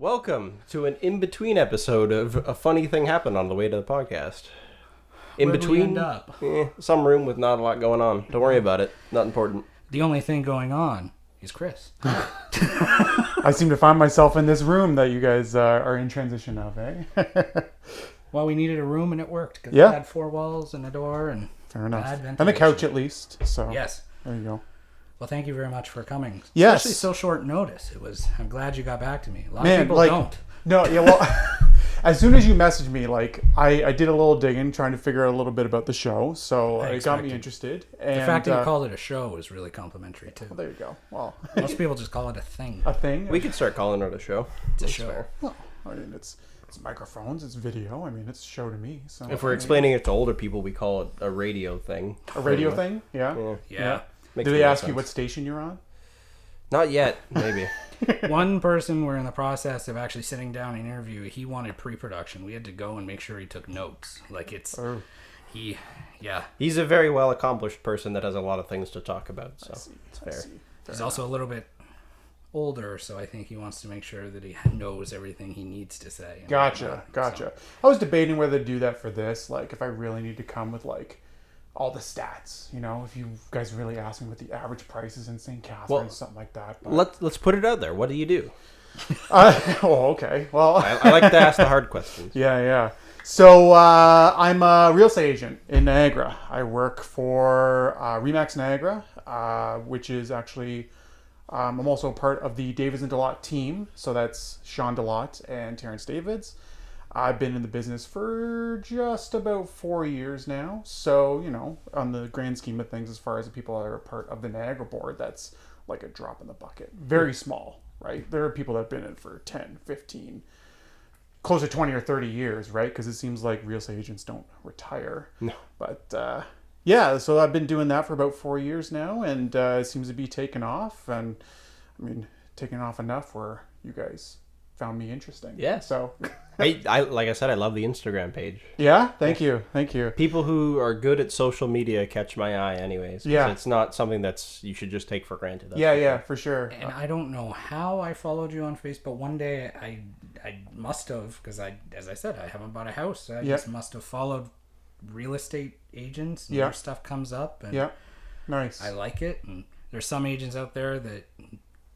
Welcome to an in-between episode of A Funny Thing Happened on the way to the podcast. In Where'd we between, end up? some room with not a lot going on. Don't worry about it. Not important. The only thing going on is Chris. I seem to find myself in this room that you guys are in transition of, eh? Well, we needed a room and it worked because Yeah. it had 4 walls and a door and Fair enough. bad And a couch ventilation. at least. So Yes. there you go. Well, thank you very much for coming. Yes. Especially so short notice. I'm glad you got back to me. A lot Man, of people like, don't. No, yeah, well, as soon as you messaged me, like, I did a little digging, trying to figure out a little bit about the show, so it got me interested. And, The fact that you called it a show is really complimentary, too. well, there you go. Well, Most people just call it a thing. a thing. We could start calling it a show. It's a That's show. fair. Well, I mean, it's microphones, it's video. I mean, it's a show to me. So If we're explaining it to older people, we call it a radio thing. a radio thing, yeah. Yeah. Makes Did they more ask you sense. what station you're on? Not yet, maybe. One person we're in the process of actually sitting down and interview. He wanted pre-production. We had to go and make sure he took notes. Like Oh. yeah. He's a very well-accomplished person that has a lot of things to talk about, so it's fair. He's also a little bit older, so I think he wants to make sure that he knows everything he needs to say. and Gotcha. whatnot. So, I was debating whether to do that for this, like if I really need to come with like all the stats, you know, if you guys really ask me what the average price is in St. Catharines, Well, something like that. But, Let's put it out there. What do you do? oh, okay. Well, I like to ask the hard questions. yeah. So I'm a real estate agent in Niagara. I work for Remax Niagara, which is actually I'm also part of the Davids and Delott team. So that's Shawn Delott and Terrence Davids. I've been in the business for just about 4 years now. So, you know, on the grand scheme of things, as far as the people that are part of the Niagara board, that's like a drop in the bucket. Very small, right? There are people that have been in it for 10, 15, close to 20 or 30 years, right? Because it seems like real estate agents don't retire. No. But yeah, so I've been doing that for about 4 years now, and it seems to be taking off. And I mean, taking off enough where you guys found me interesting. Yeah. So I like I said, I love the Instagram page. yeah, thank you. People who are good at social media catch my eye anyways. 'Cause Yeah. it's not something that's you should just take for granted. That's Yeah, for sure. And I don't know how I followed you on Facebook. One day I must have, because as I said, I haven't bought a house. So I just must have followed real estate agents and their stuff comes up. And Yeah, nice. I like it. And there's some agents out there that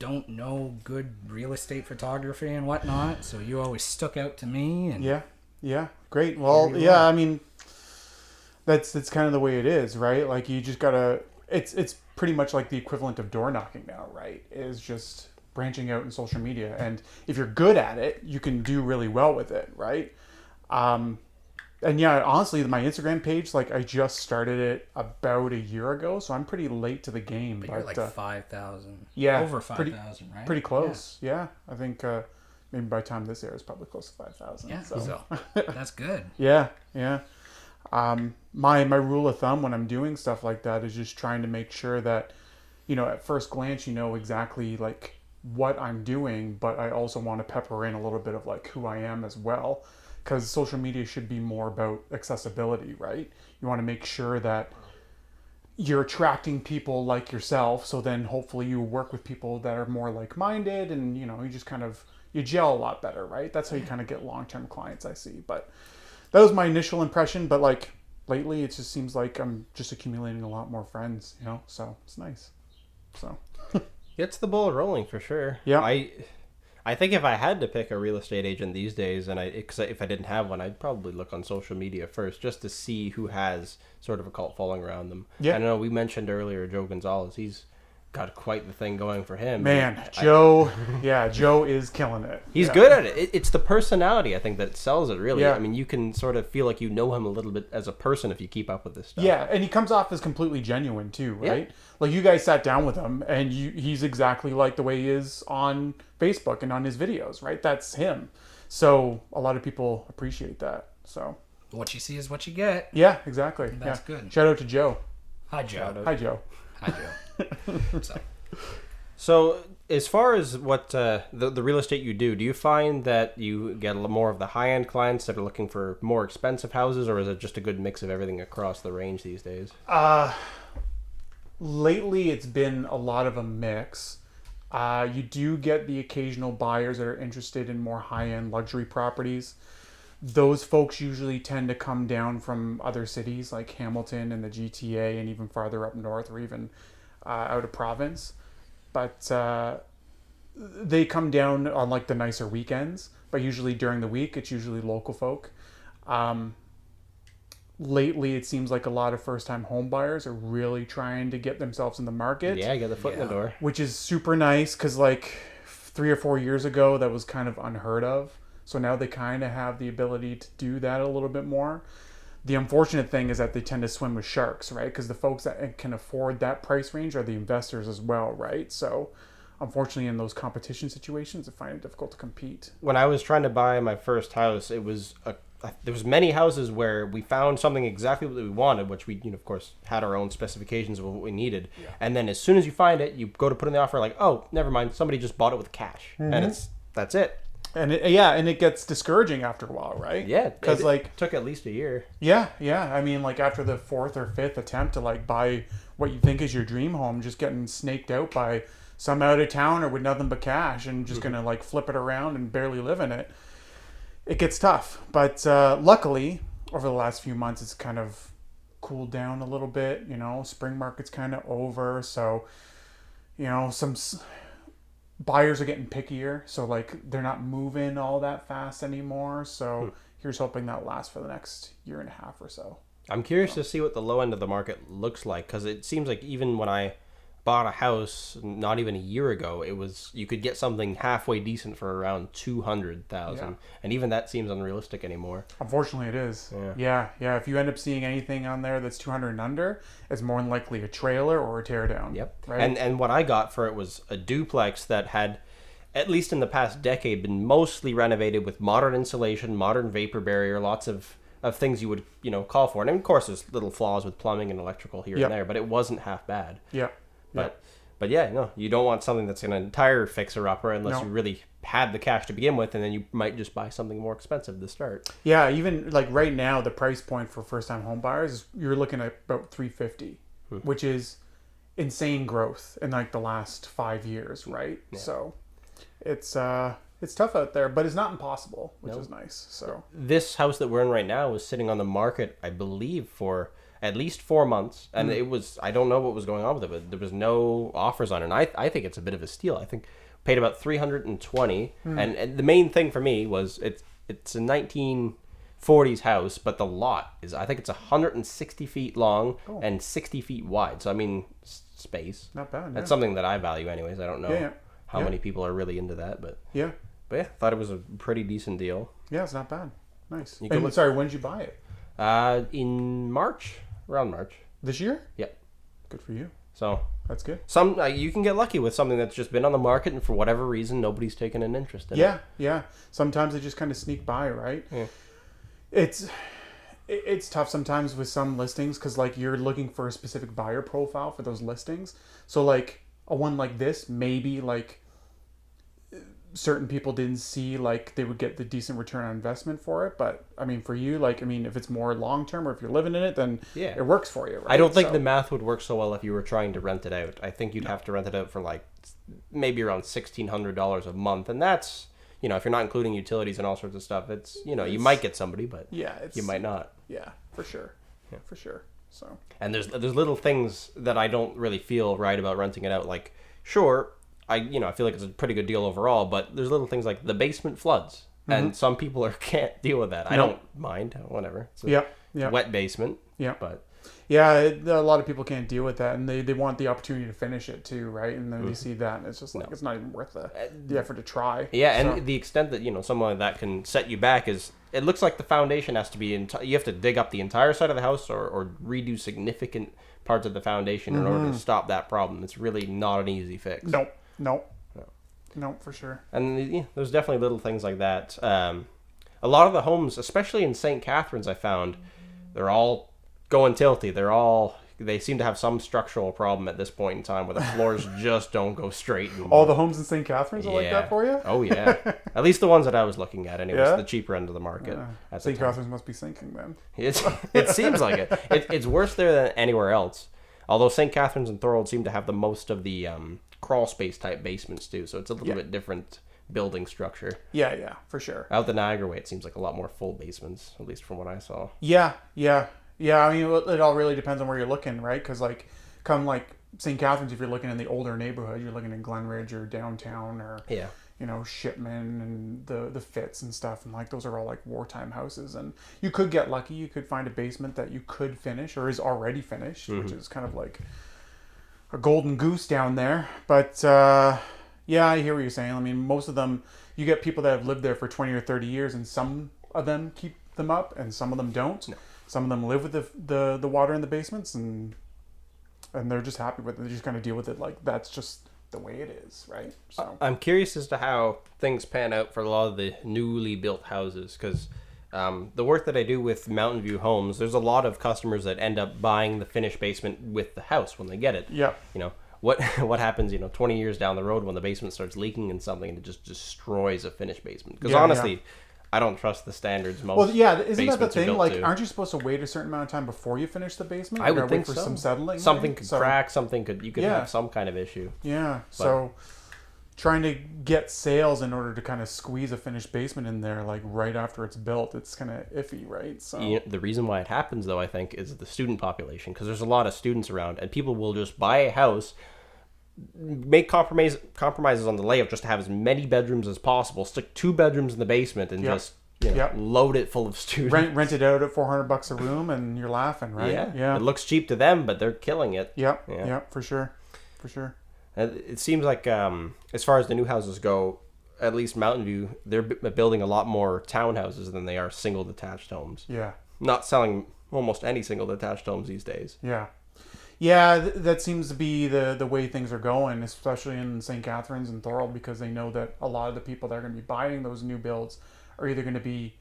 don't know good real estate photography and whatnot. So you always stuck out to me. And Yeah, great. Well, Here you yeah, are. I mean, that's kind of the way it is, right? Like you just gotta. It's pretty much like the equivalent of door knocking now, right? Is just branching out in social media, and if you're good at it, you can do really well with it, right? And yeah, honestly, my Instagram page, like I just started it about a year ago, so I'm pretty late to the game. But you're like 5,000. yeah, Over pretty- 5,000, right? pretty close. Yeah, I think maybe by the time this airs, probably close to 5,000. Yeah. So. So that's good. Yeah. My rule of thumb when I'm doing stuff like that is just trying to make sure that, you know, at first glance, you know exactly like what I'm doing, but I also want to pepper in a little bit of like who I am as well, because social media should be more about accessibility, right? You want to make sure that you're attracting people like yourself, so then hopefully you work with people that are more like-minded, and you know, you just kind of you gel a lot better, right? That's how you kind of get long-term clients, I see. But that was my initial impression, but like lately it just seems like I'm just accumulating a lot more friends, you know, so it's nice. So Gets the ball rolling for sure. Yeah. I think if I had to pick a real estate agent these days, and if I didn't have one, I'd probably look on social media first just to see who has sort of a cult following around them. Yeah. I know we mentioned earlier Joe Gonzalez. He's got quite the thing going for him. man, Joe is killing it. He's good at it. It's the personality, I think, that sells it, really. Yeah. I mean, you can sort of feel like you know him a little bit as a person if you keep up with this stuff. Yeah, and he comes off as completely genuine too, right? Yeah. Like you guys sat down with him, and he's exactly like the way he is on Facebook and on his videos, right? That's him. So a lot of people appreciate that. So What you see is what you get. yeah, exactly. That's yeah. good. Shout out to Joe. Hi, Joe. Hi, Joe. Hi, Joe. So, as far as what the real estate you do you find that you get more of the high-end clients that are looking for more expensive houses, or is it just a good mix of everything across the range these days? Lately, it's been a lot of a mix. You do get the occasional buyers that are interested in more high-end luxury properties. Those folks usually tend to come down from other cities like Hamilton and the GTA and even farther up north, or even out of province. But they come down on like the nicer weekends, but usually during the week it's usually local folk. Lately it seems like a lot of first-time home buyers are really trying to get themselves in the market. Yeah, get the foot in the door. Which is super nice, because like 3 or 4 years ago that was kind of unheard of. So now they kind of have the ability to do that a little bit more. The unfortunate thing is that they tend to swim with sharks, right? Because the folks that can afford that price range are the investors as well, right? So unfortunately in those competition situations, I find it difficult to compete. When I was trying to buy my first house, there was many houses where we found something exactly what we wanted, which we, of course, had our own specifications of what we needed. Yeah. And then as soon as you find it, you go to put in the offer like, oh, never mind, somebody just bought it with cash. Mm-hmm. And that's it. And it gets discouraging after a while, right? Yeah, because it took at least a year. Yeah. I mean, like after the 4th or 5th attempt to like buy what you think is your dream home, just getting snaked out by some out of towner with nothing but cash and just gonna like flip it around and barely live in it. It gets tough, but luckily over the last few months it's kind of cooled down a little bit. Spring market's kind of over, so some buyers are getting pickier, so like they're not moving all that fast anymore. So here's hoping that lasts for the next year and a half or so. I'm curious to see what the low end of the market looks like, because it seems like even when I bought a house not even a year ago, you could get something halfway decent for around 200,000, and even that seems unrealistic anymore. Unfortunately, it is. Yeah. If you end up seeing anything on there that's 200 and under, it's more than likely a trailer or a teardown. Yep. Right. And what I got for it was a duplex that had, at least in the past decade, been mostly renovated with modern insulation, modern vapor barrier, lots of things you would call for. And of course, there's little flaws with plumbing and electrical here and there, but it wasn't half bad. Yeah. But yeah, no, you don't want something that's an entire fixer-upper unless you really had the cash to begin with, and then you might just buy something more expensive to start. Yeah, even like right now, the price point for first-time home buyers is you're looking at about $350, which is insane growth in like the last 5 years, right? Yeah. So it's tough out there, but it's not impossible, which is nice. So this house that we're in right now was sitting on the market, I believe, for at least 4 months, and it was, I don't know what was going on with it, but there was no offers on it, and I think it's a bit of a steal. I think paid about $320, and the main thing for me was it's a 1940s house, but the lot is, I think it's 160 feet long and 60 feet wide, so I mean, space. Not bad. That's something that I value anyways. I don't know how many people are really into that, but yeah, thought it was a pretty decent deal. Yeah, it's not bad. Nice. Sorry, when did you buy it? In March. Around March. This year? Yep. Good for you. So that's good. Some you can get lucky with something that's just been on the market, and for whatever reason, nobody's taken an interest in it. Yeah. Sometimes they just kind of sneak by, right? Yeah. It's tough sometimes with some listings, because like you're looking for a specific buyer profile for those listings. So like a one like this, maybe like certain people didn't see like they would get the decent return on investment for it, but I mean for you, like, I mean, if it's more long term or if you're living in it, then it works for you, right? I don't think the math would work so well if you were trying to rent it out. I think you'd have to rent it out for like maybe around $1,600 a month, and that's, if you're not including utilities and all sorts of stuff, it's you might get somebody, but you might not. For sure. So, and there's little things that I don't really feel right about renting it out. Like, sure, I feel like it's a pretty good deal overall, but there's little things like the basement floods, and some people can't deal with that. I don't mind, whatever. It's a wet basement. But a lot of people can't deal with that, and they want the opportunity to finish it too, right? And then they see that, and it's just like it's not even worth the effort to try. And the extent that something like that can set you back is, it looks like the foundation has to be you have to dig up the entire side of the house or redo significant parts of the foundation in order to stop that problem. It's really not an easy fix. No, for sure. And there's definitely little things like that. A lot of the homes, especially in St. Catharines, I found, they're all going tilty. They seem to have some structural problem at this point in time where the floors just don't go straight anymore. All the homes in St. Catharines are like that for you? Oh, yeah. At least the ones that I was looking at, anyways, the cheaper end of the market. St. Catharines must be sinking then. It seems like it. It's worse there than anywhere else. Although St. Catharines and Thorold seem to have the most of the crawl space type basements too, so it's a little bit different building structure. Yeah, for sure. Out the Niagara way, it seems like a lot more full basements, at least from what I saw. Yeah. I mean, it all really depends on where you're looking, right? Because come St. Catharines, if you're looking in the older neighborhood, you're looking in Glenridge or downtown or Shipman and the Fitz and stuff, and those are all wartime houses, and you could get lucky. You could find a basement that you could finish or is already finished, which is kind of like a golden goose down there. But I hear what you're saying. I mean, most of them, you get people that have lived there for 20 or 30 years, and some of them keep them up and some of them don't. No. Some of them live with the water in the basements, and they're just happy with it. They just kind of deal with it that's just the way it is, right? So I'm curious as to how things pan out for a lot of the newly built houses, because the work that I do with Mountain View Homes, there's a lot of customers that end up buying the finished basement with the house when they get it. Yeah. What happens 20 years down the road when the basement starts leaking and something, and it just destroys a finished basement? Because honestly, I don't trust the standards most. Well, yeah, isn't that the thing? Aren't you supposed to wait a certain amount of time before you finish the basement? I would think for so. some settling. Something could crack. You could have some kind of issue. Yeah. So trying to get sales in order to kind of squeeze a finished basement in there, right after it's built, it's kind of iffy, right? So the reason why it happens, though, I think, is the student population, because there's a lot of students around, and people will just buy a house, make compromises on the layout just to have as many bedrooms as possible, stick 2 bedrooms in the basement, and just load it full of students. Rent it out at $400 a room, and you're laughing, right? Yeah. It looks cheap to them, but they're killing it. Yeah, for sure. It seems like as far as the new houses go, at least Mountain View, they're building a lot more townhouses than they are single detached homes. Yeah. Not selling almost any single detached homes these days. Yeah. Yeah, that seems to be the way things are going, especially in St. Catharines and Thorold, because they know that a lot of the people that are going to be buying those new builds are either going to be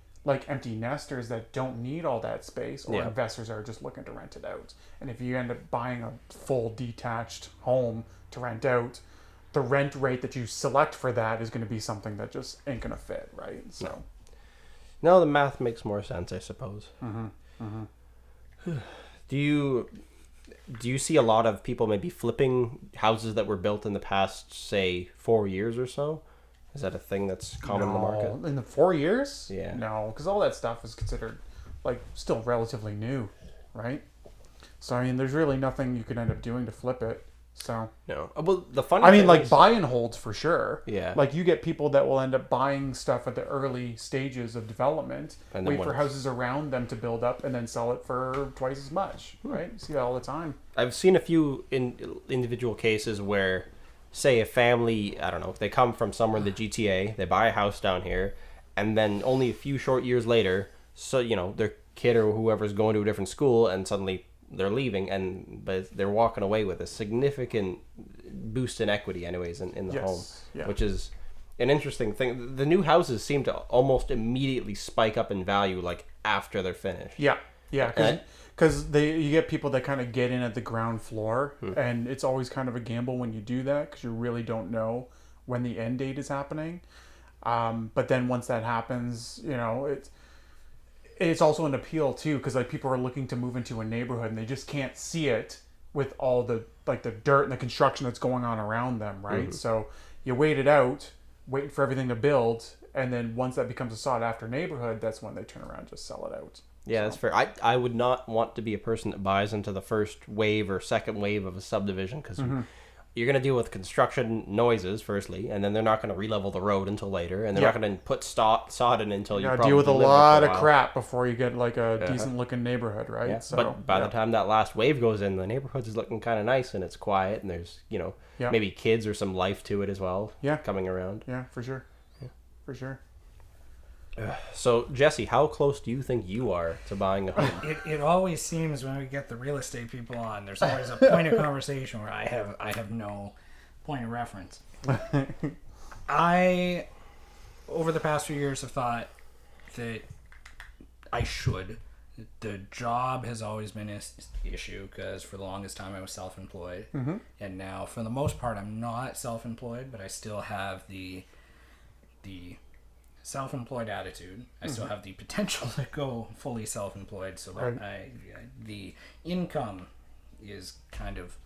empty nesters that don't need all that space, or investors are just looking to rent it out. And if you end up buying a full detached home to rent out, the rent rate that you select for that is going to be something that just ain't going to fit, right? So, no, the math makes more sense, I suppose. Do you see a lot of people maybe flipping houses that were built in the past, say, 4 years or so? Is that a thing that's common in the market? In the 4 years? Yeah. No, because all that stuff is considered still relatively new, right? So I mean, there's really nothing you could end up doing to flip it. So no. Well, the funny thing is, buy and holds for sure. Yeah. You get people that will end up buying stuff at the early stages of development, and wait for houses around them to build up, and then sell it for twice as much. Right? You see that all the time. I've seen a few individual cases where, say, a family, I don't know, they come from somewhere in the GTA, they buy a house down here, and then only a few short years later, so their kid or whoever's going to a different school, and suddenly they're leaving, but they're walking away with a significant boost in equity anyways in the home, which is an interesting thing. The new houses seem to almost immediately spike up in value after they're finished. Yeah, because you get people that kind of get in at the ground floor, and it's always kind of a gamble when you do that, because you really don't know when the end date is happening. But then once that happens, it's also an appeal too, because people are looking to move into a neighborhood and they just can't see it with all the the dirt and the construction that's going on around them, right? So you wait it out, waiting for everything to build, and then once that becomes a sought after neighborhood, that's when they turn around and just sell it out. Yeah, that's fair. I would not want to be a person that buys into the first wave or second wave of a subdivision, because you're going to deal with construction noises, firstly, and then they're not going to re-level the road until later, and they're not going to put sod in until you probably deal with a lot of crap before you get a decent-looking neighborhood, right? Yeah. So, but by the time that last wave goes in, the neighborhood's looking kind of nice, and it's quiet, and there's, maybe kids or some life to it as well coming around. Yeah, for sure. Yeah, for sure. So, Jesse, how close do you think you are to buying a home? It always seems when we get the real estate people on, there's always a point of conversation where I have no point of reference. I, over the past few years, have thought that I should. The job has always been an issue, because for the longest time I was self-employed. And now, for the most part, I'm not self-employed, but I still have the self-employed attitude. I still have the potential to go fully self-employed, so that the income is kind of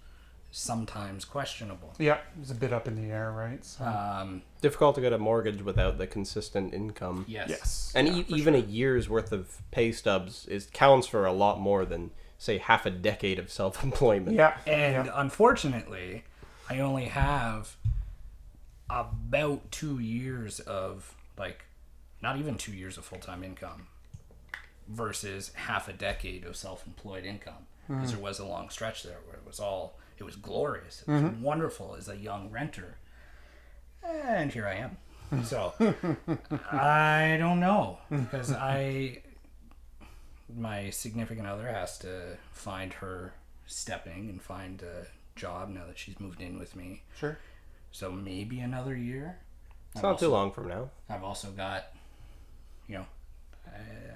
sometimes questionable. Yeah, it's a bit up in the air, right? So. Difficult to get a mortgage without the consistent income. Yes. And even a year's worth of pay stubs counts for a lot more than, say, half a decade of self-employment. Yeah. And unfortunately, I only have about 2 years of, like, not even 2 years of full-time income versus half a decade of self-employed income. Because there was a long stretch there where it was glorious. It was wonderful as a young renter. And here I am. So, I don't know. Because my significant other has to find her stepping and find a job now that she's moved in with me. Sure. So maybe another year. It's not too long from now. I've also got, I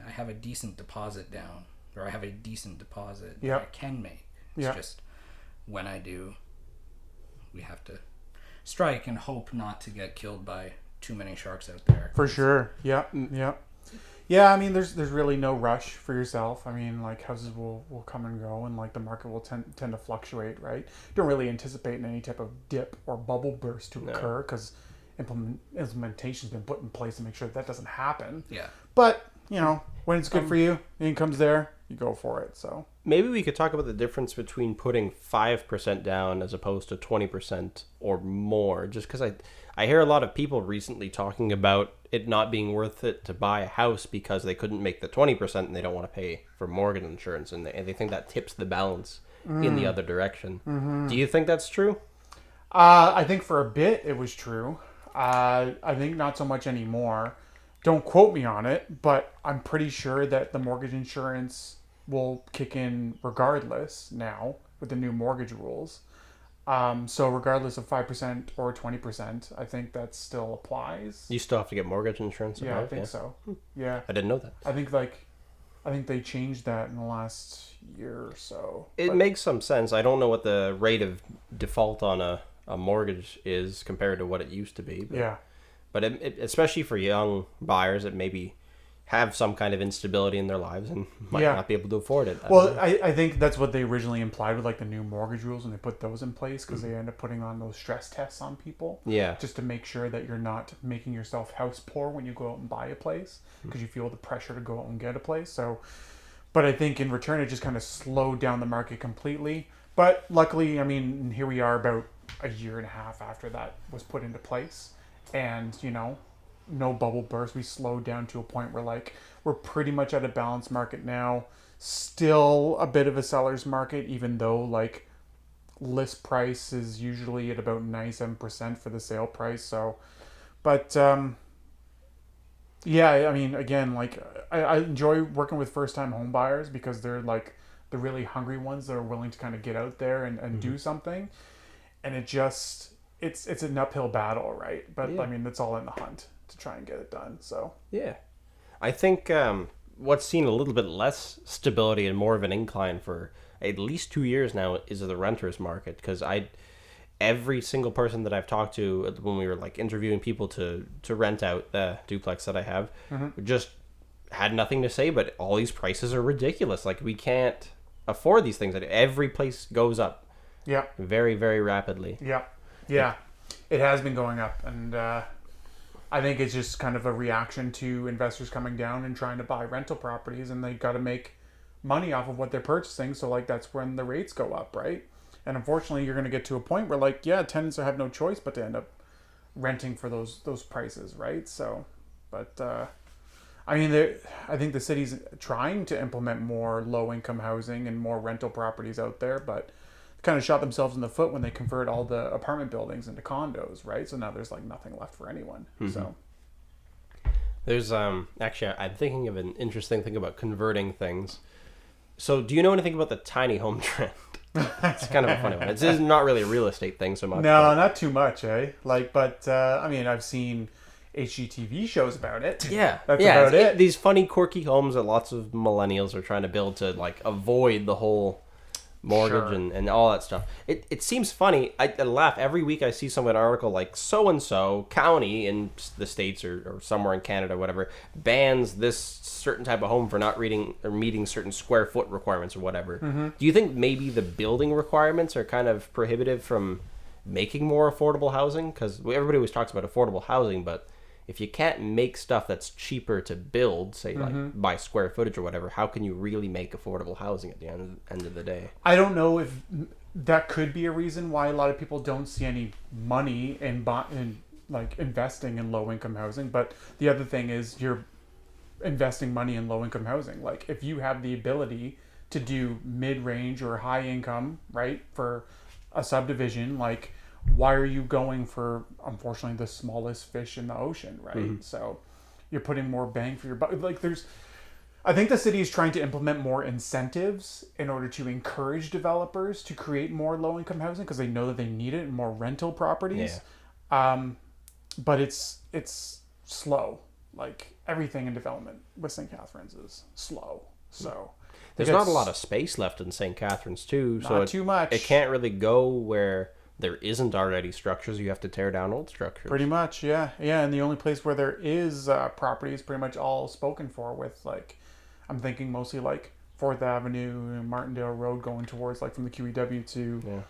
have a decent deposit down. Or I have a decent deposit that I can make. It's just when I do, we have to strike and hope not to get killed by too many sharks out there. For sure. Yeah. Yeah. Yeah, I mean, there's really no rush for yourself. I mean, like, houses will come and go, and like the market will tend to fluctuate, right? Don't really anticipate any type of dip or bubble burst to occur because implementation's been put in place to make sure that doesn't happen. Yeah. But when it's good for you, the income's there, you go for it. So maybe we could talk about the difference between putting 5% down as opposed to 20% or more. Just because I hear a lot of people recently talking about it not being worth it to buy a house because they couldn't make the 20% and they don't want to pay for mortgage insurance, and they think that tips the balance in the other direction. Do you think that's true? I think for a bit it was true. I think not so much anymore. Don't quote me on it, but I'm pretty sure that the mortgage insurance will kick in regardless now with the new mortgage rules. So regardless of 5% or 20%, I think that still applies. You still have to get mortgage insurance? Yeah, I think so. Yeah. I didn't know that. I think they changed that in the last year or so. It makes some sense. I don't know what the rate of default on a mortgage is compared to what it used to be. But it, especially for young buyers that maybe have some kind of instability in their lives and might not be able to afford it. I think that's what they originally implied with like the new mortgage rules when they put those in place, because they end up putting on those stress tests on people. Yeah. Just to make sure that you're not making yourself house poor when you go out and buy a place, because you feel the pressure to go out and get a place. So, but I think in return it just kind of slowed down the market completely. But luckily, I mean, here we are about a year and a half after that was put into place. And, no bubble burst. We slowed down to a point where, like, we're pretty much at a balanced market now. Still a bit of a seller's market, even though, like, list price is usually at about 97% for the sale price. So, but, yeah, I mean, again, like, I enjoy working with first-time home buyers because they're, like, the really hungry ones that are willing to kind of get out there and do something. And it just... It's an uphill battle, right? But I mean, it's all in the hunt to try and get it done. So I think what's seen a little bit less stability and more of an incline for at least 2 years now is the renters market. Because every single person that I've talked to when we were like interviewing people to rent out the duplex that I have, just had nothing to say. But all these prices are ridiculous. Like, we can't afford these things. Every place goes up. Yeah. Very, very rapidly. Yeah. Yeah, it has been going up, and I think it's just kind of a reaction to investors coming down and trying to buy rental properties, and they got to make money off of what they're purchasing, so like that's when the rates go up, right? And unfortunately, you're going to get to a point where like, tenants have no choice but to end up renting for those prices, right? So, but I mean, I think the city's trying to implement more low-income housing and more rental properties out there, but kind of shot themselves in the foot when they convert all the apartment buildings into condos, right? So now there's like nothing left for anyone. So there's actually, I'm thinking of an interesting thing about converting things. So do you know anything about the tiny home trend? It's kind of a funny one. It's not really a real estate thing so much. No, not too much, eh? Like, but I mean, I've seen HGTV shows about it. Yeah, that's about it. These funny, quirky homes that lots of millennials are trying to build to like avoid the whole mortgage Sure. and all that stuff. It seems funny. I laugh every week I see some article like so-and-so county in the States or somewhere in Canada, whatever, bans this certain type of home for not reading or meeting certain square foot requirements or whatever. Do you think maybe the building requirements are kind of prohibitive from making more affordable housing? Because everybody always talks about affordable housing, but if you can't make stuff that's cheaper to build, say like by square footage or whatever, how can you really make affordable housing at the end of the day? I don't know if that could be a reason why a lot of people don't see any money in like investing in low income housing. But the other thing is you're investing money in low income housing. Like if you have the ability to do mid range or high income, right, for a subdivision, like why are you going for, unfortunately, the smallest fish in the ocean, right? So you're putting more bang for your buck. Like I think the city is trying to implement more incentives in order to encourage developers to create more low-income housing because they know that they need it and more rental properties. Yeah. But it's slow. Like everything in development with St. Catharines is slow. So there's not a lot of space left in St. Catharines too. So not too much. It can't really go where there isn't already structures. You have to tear down old structures. Pretty much, yeah. And the only place where there is property is pretty much all spoken for with, like, I'm thinking mostly like 4th Avenue and Martindale Road going towards like from the QEW to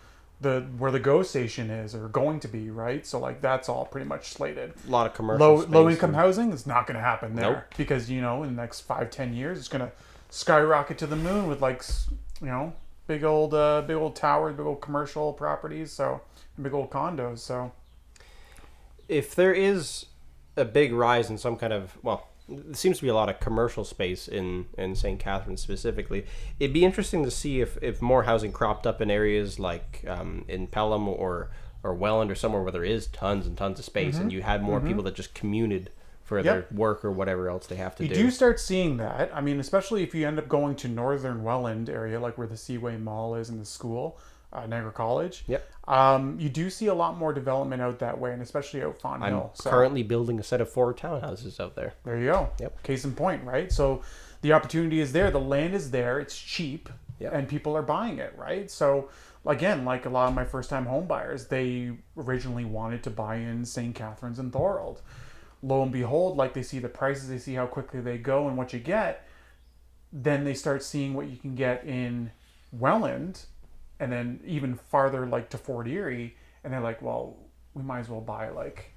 where the GO station is or going to be, right? So like that's all pretty much slated. A lot of commercial low income housing is not going to happen there because in the next 5-10 years it's going to skyrocket to the moon with like big old towers, big old commercial properties, so big old condos. So if there is a big rise in some kind of, well, there seems to be a lot of commercial space in St. Catharines specifically. It'd be interesting to see if more housing cropped up in areas like in Pelham or Welland or somewhere where there is tons and tons of space, and you had more people that just commuted for their work or whatever else they have to do. You do start seeing that. I mean, especially if you end up going to northern Welland area, like where the Seaway Mall is and the school, Niagara College. Yep. You do see a lot more development out that way, and especially out Fawn Hill. I'm currently building a set of 4 townhouses out there. There you go. Yep. Case in point, right? So the opportunity is there. The land is there. It's cheap, and people are buying it, right? So again, like a lot of my first-time home buyers, they originally wanted to buy in St. Catharines and Thorold. Lo and behold, like they see the prices, they see how quickly they go and what you get, then they start seeing what you can get in Welland, and then even farther like to Fort Erie, and they're like, well, we might as well buy like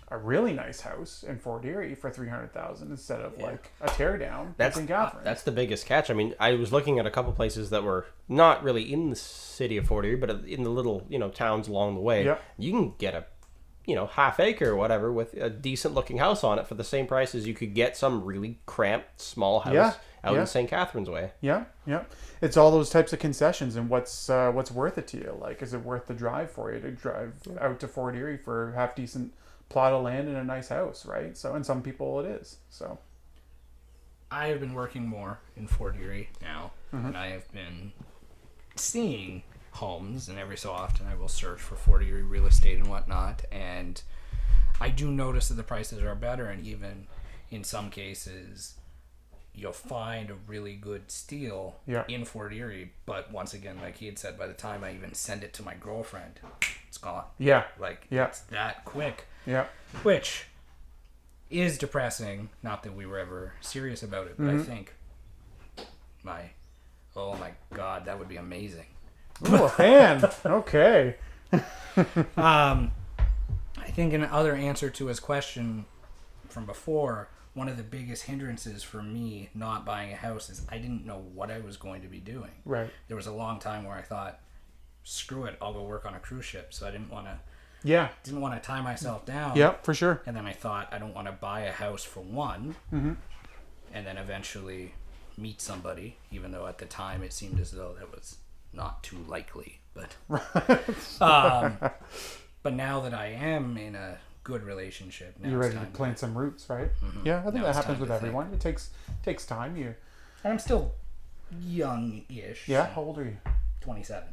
a really nice house in Fort Erie for $300,000 instead of like a teardown. That's the biggest catch. I mean, I was looking at a couple places that were not really in the city of Fort Erie, but in the little towns along the way. Yep. You can get a half acre or whatever with a decent looking house on it for the same price as you could get some really cramped small house out in St. Catharines way. Yeah. It's all those types of concessions and what's worth it to you. Like, is it worth the drive for you to drive out to Fort Erie for a half decent plot of land and a nice house, right? So, and some people it is. So, I have been working more in Fort Erie now, and I have been seeing homes, and every so often I will search for Fort Erie real estate and whatnot, and I do notice that the prices are better, and even in some cases you'll find a really good steal in Fort Erie, but once again, like he had said, by the time I even send it to my girlfriend, it's gone. It's that quick, which is depressing. Not that we were ever serious about it, but I think oh my god, that would be amazing. Ooh, a fan. Okay. I think in other answer to his question from before, one of the biggest hindrances for me not buying a house is I didn't know what I was going to be doing. Right. There was a long time where I thought, screw it, I'll go work on a cruise ship. So I didn't want to tie myself down. Yeah, for sure. And then I thought, I don't want to buy a house for one. And then eventually meet somebody, even though at the time it seemed as though that was not too likely, but but now that I am in a good relationship, now you're ready to plant some roots, right? Yeah, I think that happens with everyone. It takes time. And I'm still young-ish. Yeah, how old are you? 27.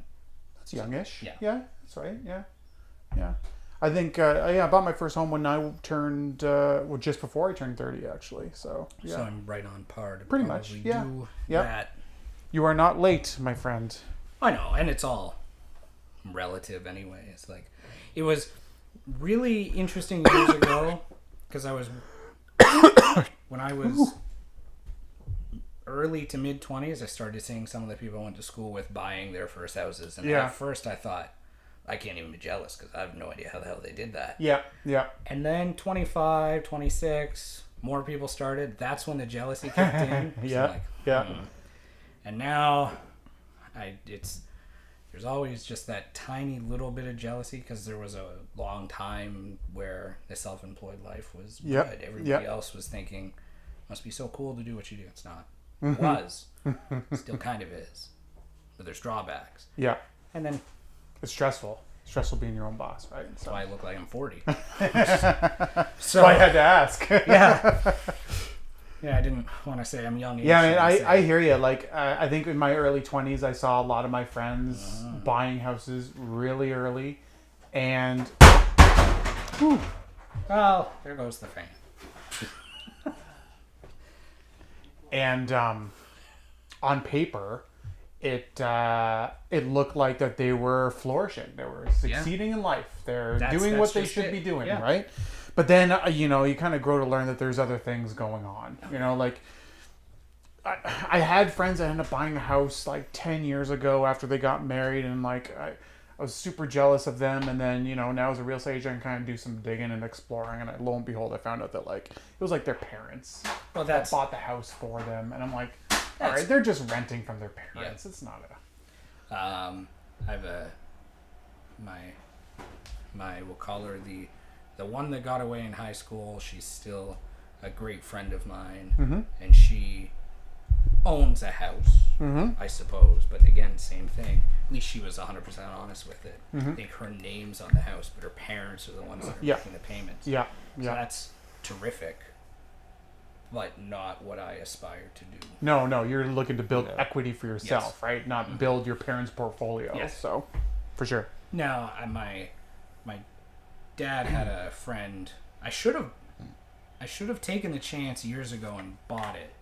That's youngish. Yeah, that's right. Yeah. I think I bought my first home when I turned just before I turned 30, actually. So yeah. So I'm right on par to pretty much. do that. You are not late, my friend. I know, and it's all relative anyway. It's like, it was really interesting years ago because when I was early to mid 20s, I started seeing some of the people I went to school with buying their first houses, and at first I thought, I can't even be jealous because I have no idea how the hell they did that. Yeah. And then 25, 26, more people started. That's when the jealousy kicked in. So And now, there's always just that tiny little bit of jealousy because there was a long time where the self-employed life was good. Everybody else was thinking, must be so cool to do what you do. It's not. It was. Still kind of is. But there's drawbacks. Yeah. And then... It's stressful. Stressful being your own boss, right? That's why I look like I'm 40. So I had to ask. Yeah, I didn't want to say I'm young. Yeah, I mean, I hear you. Like, I think in my early 20s, I saw a lot of my friends buying houses really early. And... Well, there goes the fan. And on paper... It looked like that they were flourishing. They were succeeding in life. They're doing what they should be doing, right? But then, you kind of grow to learn that there's other things going on. Like I had friends that ended up buying a house like 10 years ago after they got married, and like I was super jealous of them. And then, now as a real estate agent, I can kind of do some digging and exploring. And lo and behold, I found out that like it was like their parents that bought the house for them. And I'm like, all right, they're just renting from their parents. Yeah. It's not a... I have we'll call her the one that got away in high school. She's still a great friend of mine, and she owns a house, I suppose. But again, same thing. At least she was 100% honest with it. I think her name's on the house, but her parents are the ones that are making the payments. Yeah. So that's terrific. But not what I aspire to do. No, you're looking to build equity for yourself, right? Not build your parents' portfolio. Yes. So, for sure. No, my dad had a friend. I should have taken the chance years ago and bought it,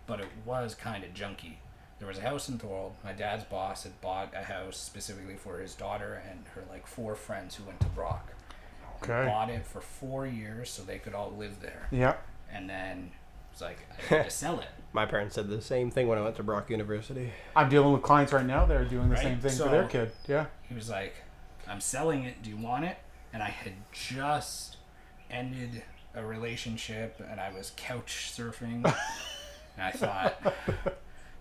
but it was kind of junky. There was a house in Thorold. My dad's boss had bought a house specifically for his daughter and her like 4 friends who went to Brock. Okay. Bought it for 4 years so they could all live there. Yeah. And then it's like, I had to sell it. My parents said the same thing when I went to Brock University. I'm dealing with clients right now that are doing the same thing for their kid. Yeah. He was like, I'm selling it. Do you want it? And I had just ended a relationship and I was couch surfing. And I thought,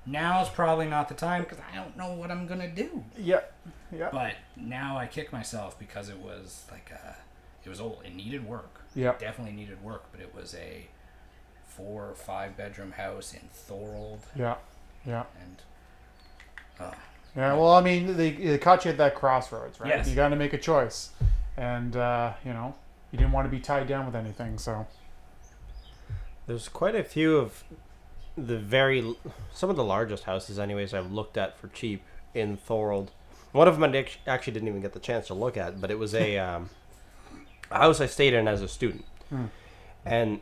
now's probably not the time because I don't know what I'm going to do. Yeah. But now I kick myself because it was like it was old. It needed work. Yeah. It definitely needed work, but it was a 4 or 5 bedroom house in Thorold. Yeah. And yeah, well, I mean, they caught you at that crossroads, right? Yes. You got to make a choice, and you didn't want to be tied down with anything. So there's quite a few of some of the largest houses, anyways, I've looked at for cheap in Thorold. One of them I actually didn't even get the chance to look at, but it was a house I stayed in as a student, and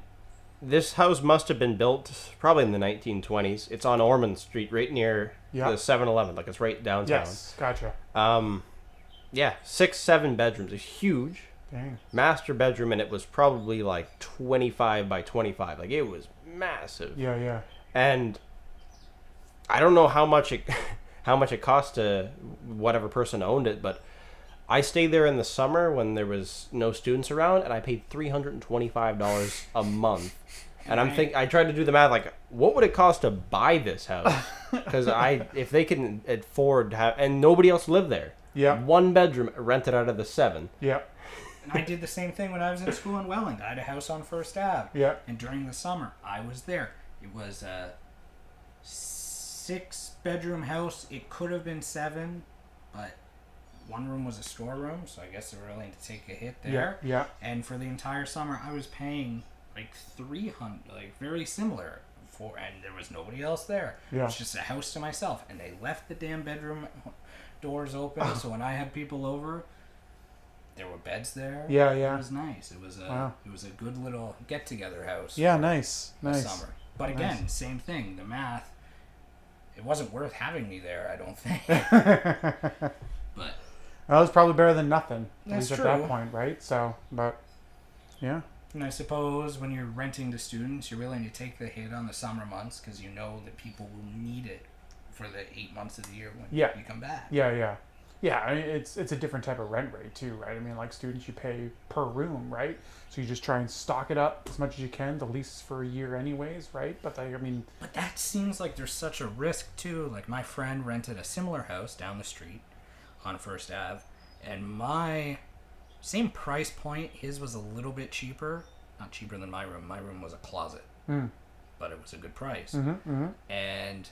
this house must have been built probably in the 1920s. It's on Ormond Street, right near the 7-Eleven. Like, it's right downtown. Yes, gotcha. 6-7 bedrooms. It's huge. Dang. Master bedroom, and it was probably like 25 by 25. Like, it was massive. Yeah. And I don't know how much it cost to whatever person owned it, but I stayed there in the summer when there was no students around, and I paid $325 a month. And I tried to do the math, like, what would it cost to buy this house? Because if they can afford to have, and nobody else lived there. Yeah. 1 bedroom rented out of the 7. Yeah. And I did the same thing when I was in school in Welland. I had a house on First Ave. Yeah. And during the summer, I was there. It was a 6 bedroom house. It could have been 7, but one room was a storeroom, so I guess they were willing to take a hit there. Yeah. And for the entire summer, I was paying like $300, like very similar and there was nobody else there. Yeah. It was just a house to myself, and they left the damn bedroom doors open, so when I had people over, there were beds there. Yeah. It was nice. It was a good little get together house. Yeah, nice. Summer. But again, same thing. The math. it wasn't worth having me there, I don't think. But that was probably better than nothing. That's at true. that point, right? So, but yeah. And I suppose when you're renting to students, you're willing to take the hit on the summer months because you know that people will need it for the 8 months of the year when you come back. Yeah. I mean, it's a different type of rent rate too, right? I mean, like students, you pay per room, right? So you just try and stock it up as much as you can. The lease is for a year anyways, right? But but that seems like there's such a risk too. Like my friend rented a similar house down the street on First Ave, and my same price point, his was a little bit cheaper. Not cheaper than my room. My room was a closet, but it was a good price. And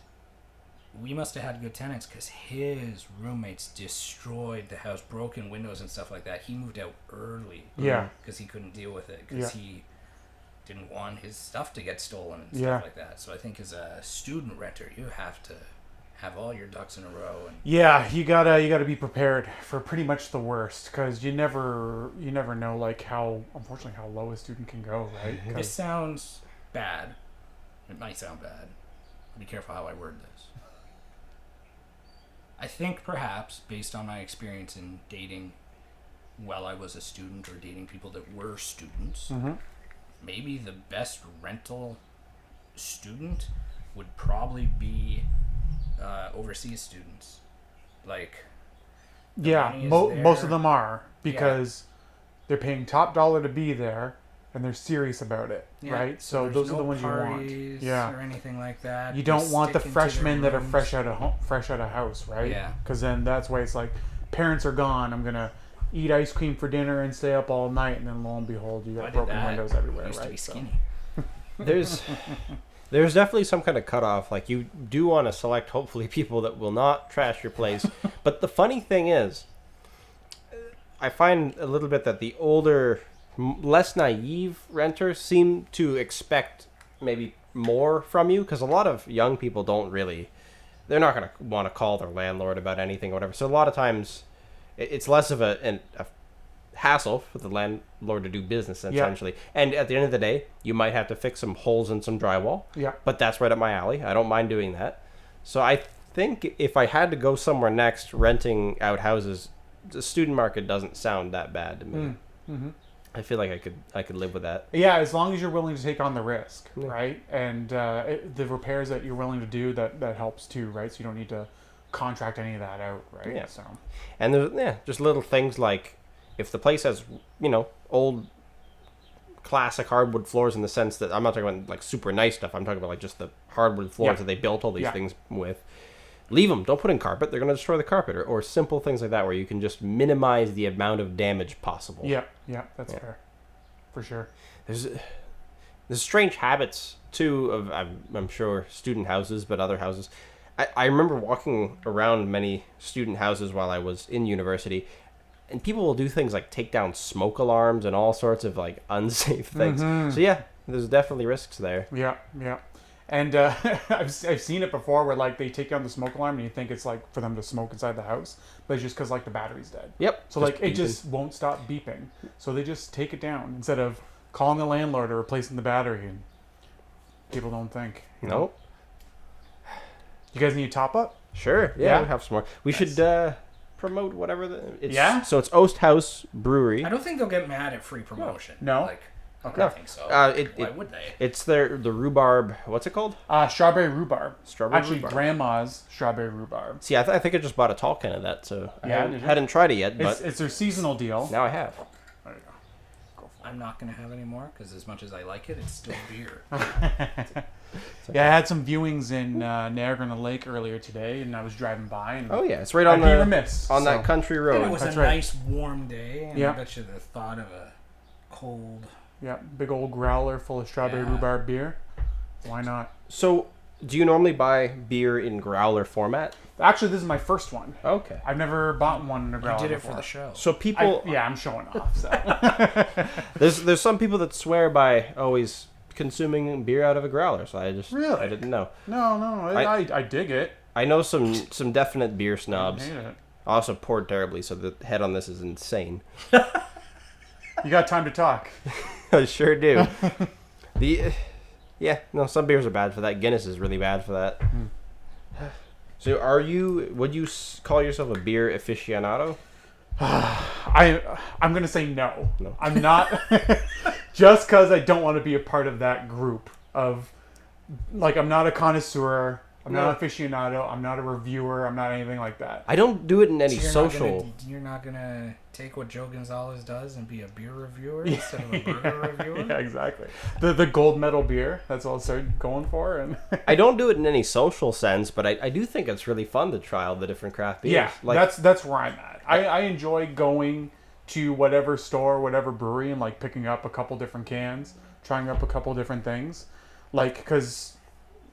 we must have had good tenants because his roommates destroyed the house, broken windows and stuff like that. He moved out early. Yeah. Because he couldn't deal with it. Because he didn't want his stuff to get stolen and stuff like that. So I think as a student renter, you have to have all your ducks in a row. And you gotta be prepared for pretty much the worst because you never know like how low a student can go, right? This sounds bad. It might sound bad. Be careful how I word this. I think perhaps, based on my experience in dating while I was a student or dating people that were students, maybe the best rental student would probably be overseas students. Like, most of them are because they're paying top dollar to be there and they're serious about it, right? So those are the ones you want. Yeah, or anything like that. You don't want the freshmen that are fresh out of house, right? Yeah. Because then that's why it's like, parents are gone. I'm gonna eat ice cream for dinner and stay up all night, and then lo and behold, you got broken windows everywhere, I used right? to be skinny. There's definitely some kind of cutoff. Like you do want to select, hopefully, people that will not trash your place. But the funny thing is, I find a little bit that the older, less naive renters seem to expect maybe more from you because a lot of young people they're not going to want to call their landlord about anything or whatever. So a lot of times it's less of a hassle for the landlord to do business essentially. And at the end of the day, you might have to fix some holes in some drywall. Yeah. But that's right up my alley. I don't mind doing that. So I think if I had to go somewhere next renting out houses, the student market doesn't sound that bad to me. I feel like I could live with that. Yeah, as long as you're willing to take on the risk, right? And the repairs that you're willing to do, that helps too, right? So you don't need to contract any of that out, right? Yeah. So. And there's just little things like if the place has old classic hardwood floors in the sense that I'm not talking about like super nice stuff. I'm talking about like just the hardwood floors that they built all these things with. Leave them. Don't put in carpet. They're going to destroy the carpet. Or simple things like that where you can just minimize the amount of damage possible. Yeah, that's fair. For sure. There's strange habits, too, of, I'm sure, student houses, but other houses. I remember walking around many student houses while I was in university, and people will do things like take down smoke alarms and all sorts of, like, unsafe things. So, yeah, there's definitely risks there. Yeah. And I've seen it before where like they take down the smoke alarm and you think it's like for them to smoke inside the house, but it's just because like the battery's dead. Yep. So like it just won't stop beeping. So they just take it down instead of calling the landlord or replacing the battery. And people don't think. Nope. You guys need a top up? Sure. Yeah, we'll have some more. We should promote whatever Yeah? So it's Oast House Brewery. I don't think they'll get mad at free promotion. No. Like, I don't think so. Why would they? It's the rhubarb. What's it called? Strawberry rhubarb. Strawberry rhubarb. Grandma's strawberry rhubarb. See, I think I just bought a tall can of that, so I did you? hadn't tried it yet. But It's their seasonal deal. now I have. There you go. I'm not going to have any more because as much as I like it, it's still beer. Yeah, I had some viewings in Niagara on the Lake earlier today, and I was driving by. And Oh yeah, it's right on that country road. And it was That's a right. nice warm day, and Yeah. I bet you the thought of a cold... Yeah, big old growler full of strawberry rhubarb beer. Why not? So, do you normally buy beer in growler format? Actually, this is my first one. Okay. I've never bought one in a You growler did it before. for the show. So people, I'm showing off. So. there's some people that swear by always consuming beer out of a growler. So I didn't know. No, I dig it. I know some definite beer I snobs. hate it. I also poured terribly, so the head on this is insane. You got time to talk. I sure do. Some beers are bad for that. Guinness is really bad for that. So would you call yourself a beer aficionado? I'm gonna say no. No. I'm not. Just because I don't want to be a part of that group of, like, I'm not a connoisseur. I'm not an aficionado. I'm not a reviewer. I'm not anything like that. I don't do it in any social. You're not gonna take what Joe Gonzalez does and be a beer reviewer instead of a burger reviewer. Yeah, exactly. The gold medal beer. That's what I started going for. And I don't do it in any social sense, but I do think it's really fun to try all the different craft beers. yeah, like, that's where I'm at. I enjoy going to whatever store, whatever brewery, and like picking up a couple different cans, trying up a couple different things, like because.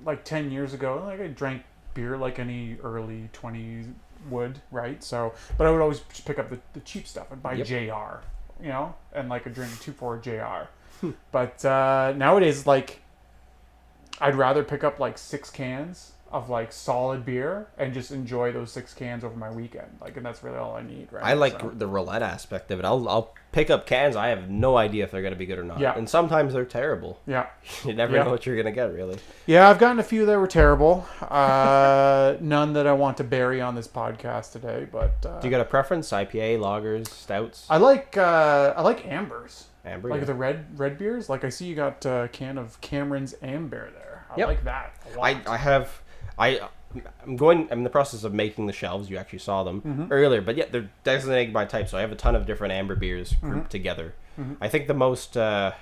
Like 10 years ago, like I drank beer like any early 20s would, right? So, but I would always just pick up the cheap stuff. I'd buy JR, you know, and like a drink 2-4 JR. But nowadays, like, I'd rather pick up like 6 cans of like solid beer and just enjoy those 6 cans over my weekend. Like, and that's really all I need, right? I like the roulette aspect of it. I'll pick up cans. I have no idea if they're going to be good or not. Yeah. And sometimes they're terrible. Yeah. You never know what you're going to get, really. Yeah, I've gotten a few that were terrible. None that I want to bury on this podcast today, but Do you got a preference? IPA, lagers, stouts? I like ambers. Amber, Like yeah. the red beers. Like I see you got a can of Cameron's Amber there. I Yep. like that a lot. I'm in the process of making the shelves. You actually saw them earlier, but yeah, they're designated by type. So I have a ton of different amber beers grouped together. I think the most, a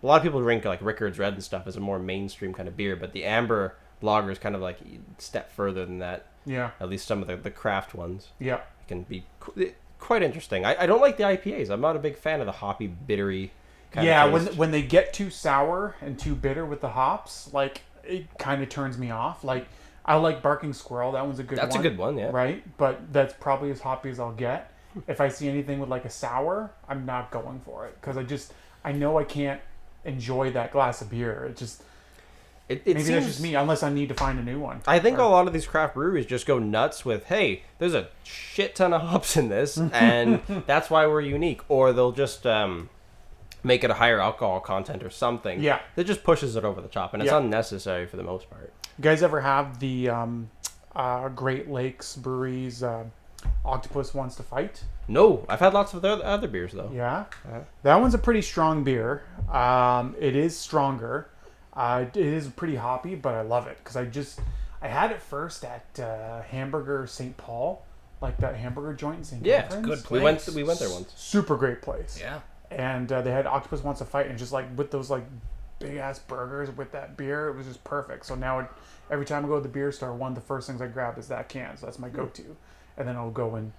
lot of people drink like Rickard's Red and stuff as a more mainstream kind of beer, but the amber lager is kind of like a step further than that. Yeah. At least some of the craft ones Yeah. can be quite interesting. I don't like the IPAs. I'm not a big fan of the hoppy, bittery kind of taste. When they get too sour and too bitter with the hops, like it kind of turns me off. Like I like Barking Squirrel. That one's a good one. That's a good one, yeah. Right? But that's probably as hoppy as I'll get. If I see anything with like a sour, I'm not going for it because I know I can't enjoy that glass of beer. It just maybe that's just me, unless I need to find a new one. I think a lot of these craft breweries just go nuts with, hey, there's a shit ton of hops in this, and that's why we're unique. Or they'll just make it a higher alcohol content or something. Yeah. That just pushes it over the top, and it's unnecessary for the most part. You guys ever have the Great Lakes Brewery's Octopus Wants to Fight? No, I've had lots of other beers, though. Yeah. That one's a pretty strong beer. It is stronger. It is pretty hoppy, but I love it because I had it first at Hamburger St. Paul, like that hamburger joint in St. Yeah, Catharines. it's a good place. We went there once. Super great place. Yeah. And they had Octopus Wants to Fight, and just like with those like big ass burgers with that beer, it was just perfect. So now every time I go to the beer store, one of the first things I grab is that can. So that's my go-to, and then I'll go and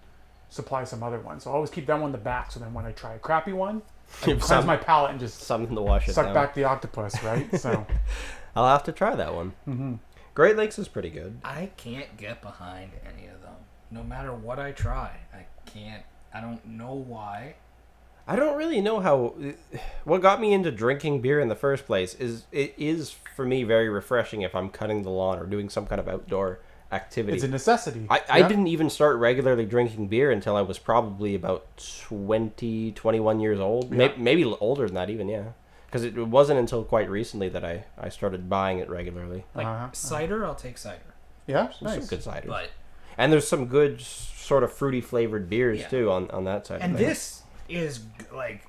supply some other ones. So I always keep that one in the back. So then when I try a crappy one, I cleanse my palate and just something to wash it suck down. back the octopus, right? So I'll have to try that one. Mm-hmm. Great Lakes is pretty good. I can't get behind any of them. No matter what I try, I can't. I don't know why. I don't really know how. What got me into drinking beer in the first place is it is for me very refreshing if I'm cutting the lawn or doing some kind of outdoor activity. it's a necessity. I didn't even start regularly drinking beer until I was probably about 20, 21 years old. Yeah. Maybe older than that even, yeah. Because it wasn't until quite recently that I started buying it regularly. Like cider, I'll take cider. Yeah, There's nice. some good cider. But And there's some good sort of fruity flavored beers too on that side. and of things. this is like,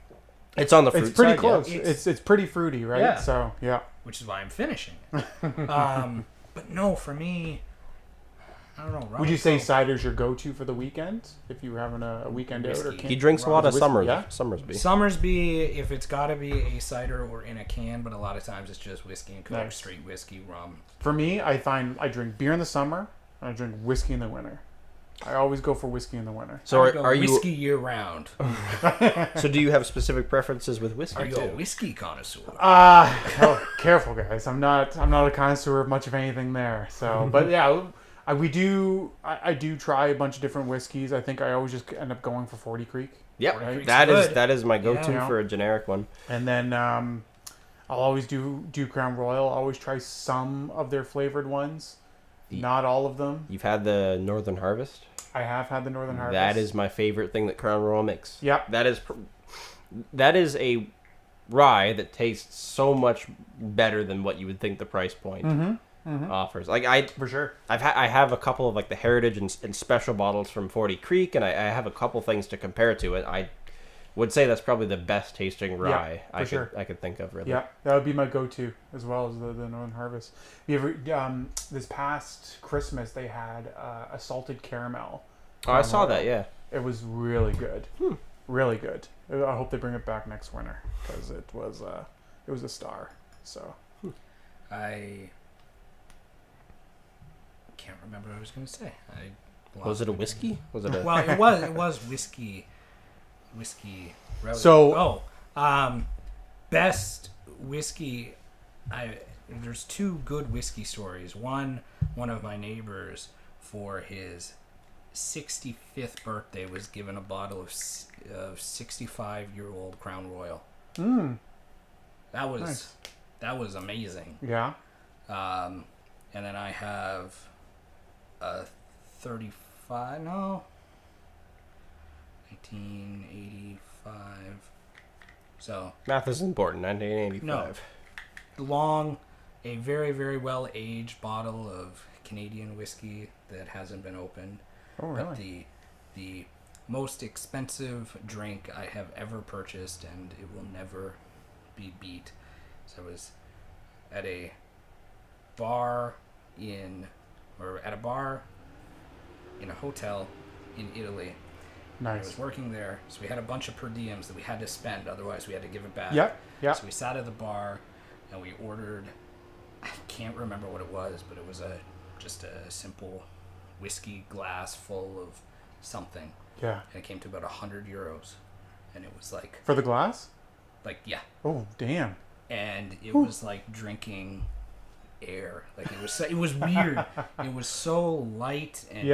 It's on the fruit It's pretty side, close. yeah. It's pretty fruity, right? Yeah. So yeah. which is why I'm finishing it. But no, for me, I don't know. Would you say cider's your go-to for the weekend if you were having a weekend out or Whiskey. He drinks a lot of Whiskey, Summers. yeah? Summersby. Summersby, if it's got to be a cider or in a can, but a lot of times it's just whiskey and Coke, Nice. straight whiskey, rum. For me, I find I drink beer in the summer and I drink whiskey in the winter. I always go for whiskey in the winter. So I go are you? whiskey year round? So do you have specific preferences with whiskey Are you too? a whiskey connoisseur? Careful, guys. I'm not a connoisseur of much of anything there. So, but yeah, I do try a bunch of different whiskeys. I think I always just end up going for 40 Creek. Yep, Right. that is my go-to Yeah. for a generic one. And then I'll always do Crown Royal. I'll always try some of their flavored ones. Not all of them. You've had the Northern Harvest. I have had the Northern Harvest. That is my favorite thing that Crown Royal makes. Yep. That is a rye that tastes so much better than what you would think the price point. Mm-hmm. offers. Like For sure. I have a couple of like the heritage and special bottles from 40 Creek, and I have a couple things to compare to it. I would say that's probably the best tasting rye I could think of, really. Yeah, that would be my go-to as well as the Northern Harvest. You ever this past Christmas they had a salted caramel. Oh, I saw that. Yeah, it was really good. Really good. I hope they bring it back next winter because it was a star. So I can't remember what I was going to say. Was it a whiskey? Was it a... Well, it was whiskey. So best whiskey. There's two good whiskey stories. One of my neighbors for his 65th birthday was given a bottle of 65-year-old Crown Royal. That was amazing. Yeah. And then I have a 1985. So math is important. 1985. No, a very, very well aged bottle of Canadian whiskey that hasn't been opened. Oh, really? But the most expensive drink I have ever purchased, and it will never be beat. So I was at a bar in a hotel in Italy. Nice. I was working there, so we had a bunch of per diems that we had to spend, otherwise we had to give it back. Yep. So we sat at the bar and we ordered, I can't remember what it was, but it was just a simple whiskey glass full of something. Yeah. And it came to about €100. And it was like... For the glass? Yeah. Oh, damn. And it was like drinking air. Like it was weird. It was so light and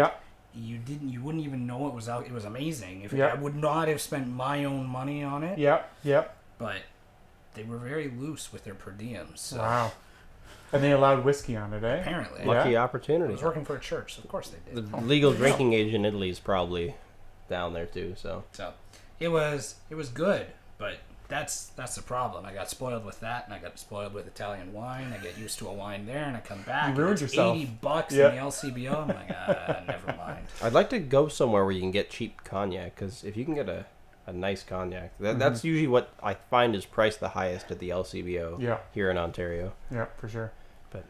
you wouldn't even know it was out. It was amazing. I would not have spent my own money on it. Yep. But they were very loose with their per diems. So. Wow. And they allowed whiskey on it, eh? Apparently. Lucky I opportunity. was working for a church, so of course they did. The legal drinking age in Italy is probably down there too. So it was good, but that's the problem. I got spoiled with that, and I got spoiled with Italian wine. I get used to a wine there, and I come back. You ruined yourself. $80 in the LCBO. I'm like, never mind. I'd like to go somewhere where you can get cheap cognac, because if you can get a nice cognac, that's usually what I find is priced the highest at the LCBO here in Ontario. Yeah, for sure. But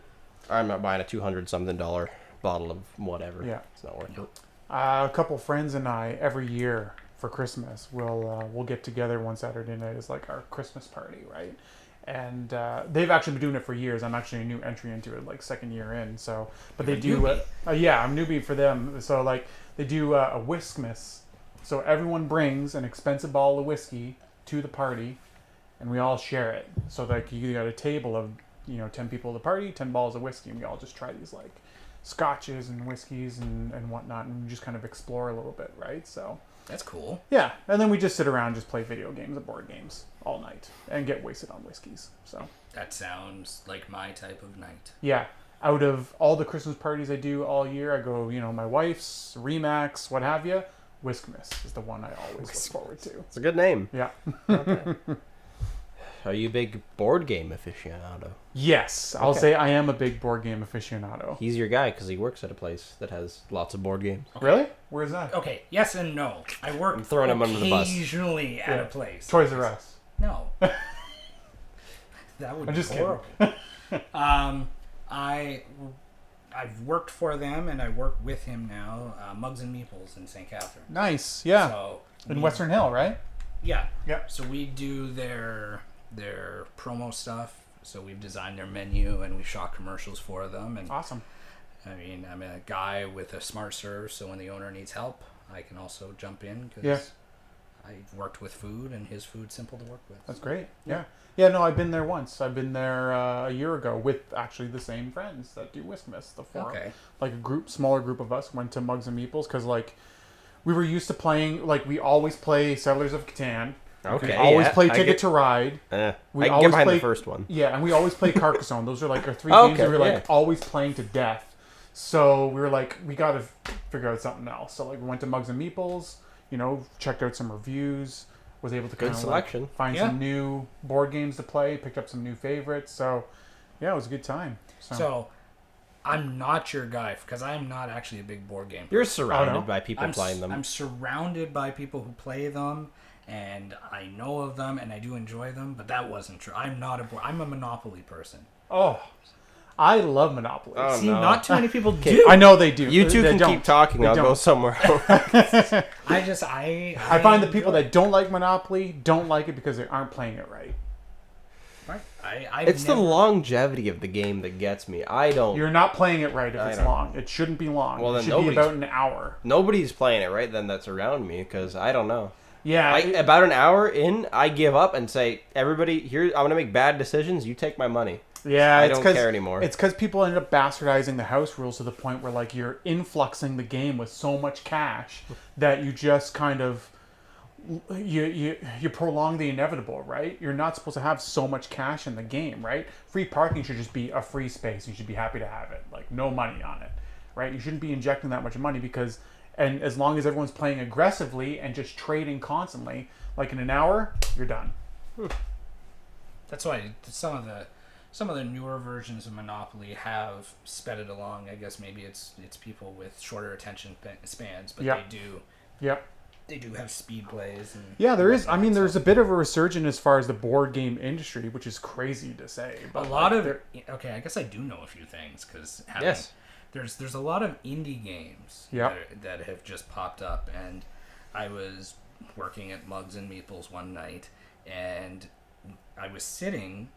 I'm not buying a $200-something bottle of whatever. Yeah, it's not worth it. A couple friends and I every year for Christmas we'll get together one Saturday night as like our Christmas party, right? And they've actually been doing it for years. I'm actually a new entry into it, like second year in. So, but they do. I'm newbie for them. So like they do a whiskmas. So everyone brings an expensive bottle of whiskey to the party, and we all share it. So like you got a table of 10 people at the party, 10 bottles of whiskey, and we all just try these like scotches and whiskeys and whatnot, and we just kind of explore a little bit, right? So that's cool. Yeah, and then we just sit around, just play video games and board games all night, and get wasted on whiskeys. So that sounds like my type of night. Yeah, out of all the Christmas parties I do all year, I go, my wife's, Remax, what have you. Whiskmas is the one I always look forward to. It's a good name. Yeah. Are you a big board game aficionado? Yes, I'll say I am a big board game aficionado. He's your guy because he works at a place that has lots of board games. Okay. Really? Where's that? Okay, yes and no. I work throwing him under the bus. Occasionally at a place. Toys R Us. No. That would be horrible. I've worked for them, and I work with him now, Mugs and Meeples in St. Catherine. Nice, yeah. So in Western Hill, right? Yeah. Yep. So we do their promo stuff. So we've designed their menu, and we shot commercials for them. And awesome. I mean, I'm a guy with a smart serve, so when the owner needs help, I can also jump in because I've worked with food, and his food's simple to work with. That's great. Yeah. Yeah, no, I've been there once. I've been there a year ago with actually the same friends that do Whiskmas, the forum. Okay. Like smaller group of us went to Mugs and Meeples because like we were used to playing, like we always play Settlers of Catan. Okay. We always play Ticket to Ride. We always get behind the first one. Yeah, and we always play Carcassonne. Those are like our three games that we were like always playing to death. So we were like, we got to figure out something else. So like we went to Mugs and Meeples, checked out some reviews. Was able to kind of selection. Find some new board games to play, picked up some new favorites. So, yeah, it was a good time. So I'm not your guy because I'm not actually a big board game. You're surrounded by people playing them. I'm surrounded by people who play them, and I know of them, and I do enjoy them. But that wasn't true. I'm a Monopoly person. Oh, I love Monopoly. Oh, See, no. not too many people do. I know they do. You two They can don't. keep talking. They I'll go don't. somewhere. I find the people that don't like Monopoly don't like it because they aren't playing it right. It's the longevity of the game that gets me. You're not playing it right if it's long. It shouldn't be long. Well, then it should be about an hour. Nobody's playing it right then that's around me because I don't know. Yeah. About an hour in, I give up and say, everybody, here, I'm going to make bad decisions. You take my money. Yeah, I don't care anymore. It's because people end up bastardizing the house rules to the point where like you're influxing the game with so much cash that you just kind of you prolong the inevitable, right? You're not supposed to have so much cash in the game, right? Free parking should just be a free space. You should be happy to have it, like no money on it, right? You shouldn't be injecting that much money because, and as long as everyone's playing aggressively and just trading constantly, like in an hour, you're done. That's why some of the newer versions of Monopoly have sped it along. I guess maybe it's people with shorter attention spans, but Yeah. they do have speed plays. And Yeah, there is. I mean, there's a bit of a resurgence as far as the board game industry, which is crazy to say. But okay, I guess I do know a few things because Yes. there's a lot of indie games that have just popped up, and I was working at Mugs and Meeples one night, and I was serving,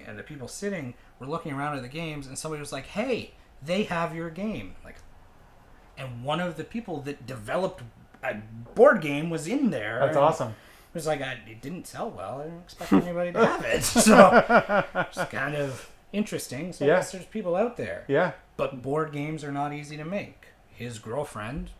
and the people sitting were looking around at the games, and somebody was like, "Hey, they have your game!" And one of the people that developed a board game was in there. That's awesome. It was like, it didn't sell well. I didn't expect anybody to have it. So it's kind of interesting. So I guess there's people out there. Yeah. But board games are not easy to make. His girlfriend,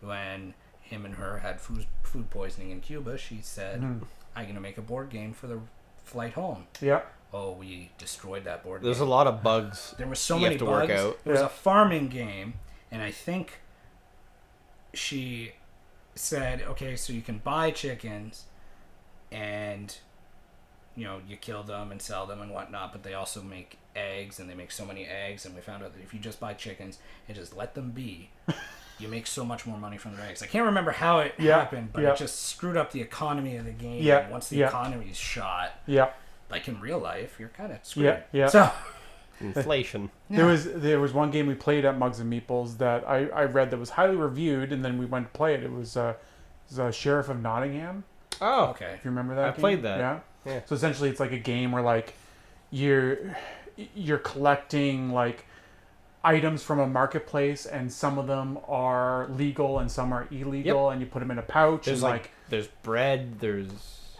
when him and her had food poisoning in Cuba, she said, I'm going to make a board game for the flight home. Yeah. Oh, we destroyed that board There's game. a lot of bugs. There were so you many have to bugs. work out. There was a farming game, and I think she said, okay, so you can buy chickens, and you kill them and sell them and whatnot, but they also make eggs, and they make so many eggs, and we found out that if you just buy chickens and just let them be, you make so much more money from their eggs. I can't remember how it happened, but it just screwed up the economy of the game. Yeah. And once the economy is shot, like in real life, you're kind of screwed. Yeah. So Inflation. There was one game we played at Mugs and Meeples that I read that was highly reviewed, and then we went to play it. It was Sheriff of Nottingham. Oh, okay. If you remember that, I played that. Yeah. So essentially, it's like a game where like you're collecting like items from a marketplace, and some of them are legal and some are illegal, and you put them in a pouch. There's and there's bread, there's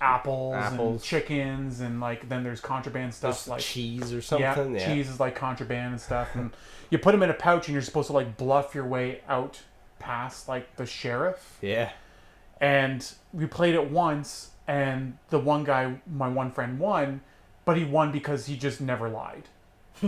apples and chickens, and like then there's contraband stuff there's like cheese or something. Yeah, cheese is like contraband and stuff, and you put them in a pouch, and you're supposed to like bluff your way out past like the sheriff. Yeah. And we played it once, and the one guy, my one friend, won, but he won because he just never lied.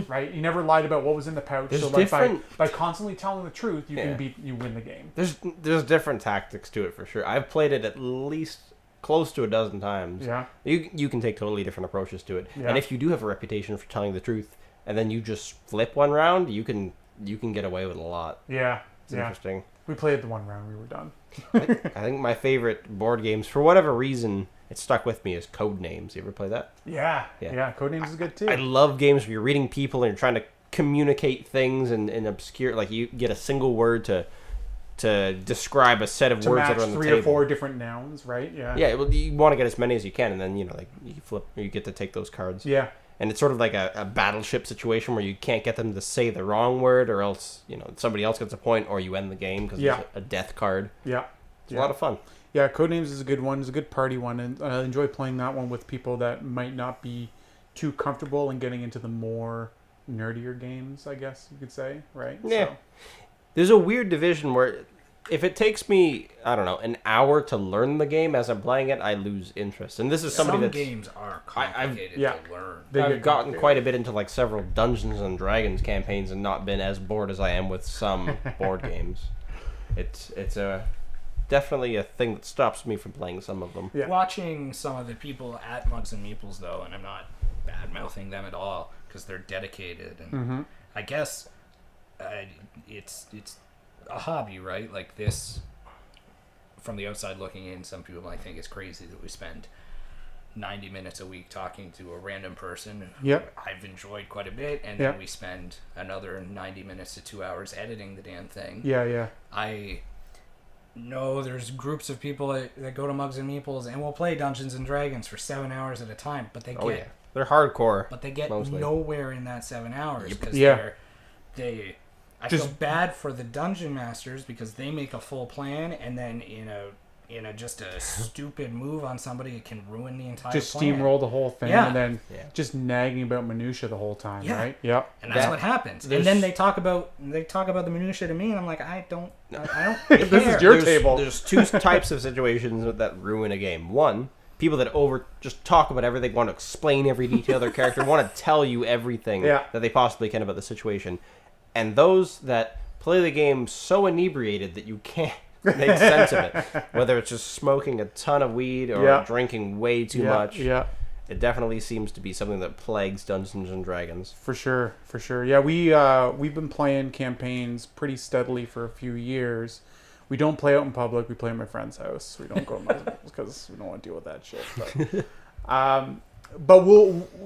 Right? He never lied about what was in the pouch. There's so like by constantly telling the truth, you win the game. There's different tactics to it for sure. I've played it at least close to a dozen times. Yeah. You can take totally different approaches to it. Yeah. And if you do have a reputation for telling the truth, and then you just flip one round, you can get away with a lot. Yeah. It's interesting. We played the one round, we were done. I think my favorite board games, for whatever reason, it stuck with me, is Codenames. You ever play that? Yeah. Codenames is good too. I love games where you're reading people and you're trying to communicate things in obscure, like you get a single word to describe a set of words that are on the table. 3 or 4 different nouns, right? Yeah. Yeah, well, you want to get as many as you can, and then you flip, you get to take those cards. Yeah. And it's sort of like a battleship situation where you can't get them to say the wrong word, or else somebody else gets a point, or you end the game because there's a death card. Yeah. It's a lot of fun. Yeah, Codenames is a good one. It's a good party one, and I enjoy playing that one with people that might not be too comfortable in getting into the more nerdier games, I guess you could say, right? Yeah. So. There's a weird division where if it takes me, I don't know, an hour to learn the game as I'm playing it, I lose interest. And this is somebody Some games are complicated to learn. I've gotten quite a bit into like several Dungeons and Dragons campaigns and not been as bored as I am with some board games. It's definitely a thing that stops me from playing some of them. Yeah. Watching some of the people at Mugs and Meeples, though, and I'm not bad-mouthing them at all, because they're dedicated, and I guess it's a hobby, right? Like this, from the outside looking in, some people might think it's crazy that we spend 90 minutes a week talking to a random person who I've enjoyed quite a bit, and then we spend another 90 minutes to 2 hours editing the damn thing. I know there's groups of people that go to Mugs and Meeples and will play Dungeons and Dragons for 7 hours at a time, but they get they're hardcore, but they get mostly nowhere in that 7 hours because I feel bad for the dungeon masters because they make a full plan, and then in a just a stupid move on somebody, it can ruin the entire plan. Steamroll the whole thing, and then just nagging about minutia the whole time, right? Yep. And that's what happens. And then they talk about the minutia to me, and I'm like, I don't This is your table. There's two types of situations that ruin a game. One, people that just talk about everything, want to explain every detail of their character, want to tell you everything that they possibly can about the situation. And those that play the game so inebriated that you can't make sense of it. Whether it's just smoking a ton of weed or drinking way too much. Yeah. It definitely seems to be something that plagues Dungeons and Dragons. For sure. Yeah, we've been playing campaigns pretty steadily for a few years. We don't play out in public. We play at my friend's house. We don't go to because we don't want to deal with that shit. But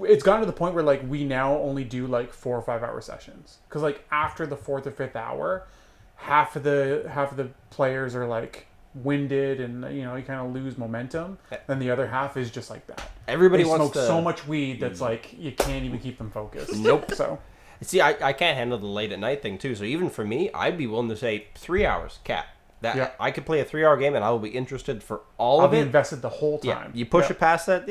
it's gotten to the point where like we now only do like 4 or 5 hour sessions, because like after the 4th or 5th hour, half of the players are like winded and you kind of lose momentum, and the other half is just like that. Everybody smokes so much weed that's like you can't even keep them focused. Nope. So see, I can't handle the late at night thing too. So even for me, I'd be willing to say 3 hours cap. That I could play a 3 hour game and I will be interested for all of it. I'll be invested the whole time. You push it past that,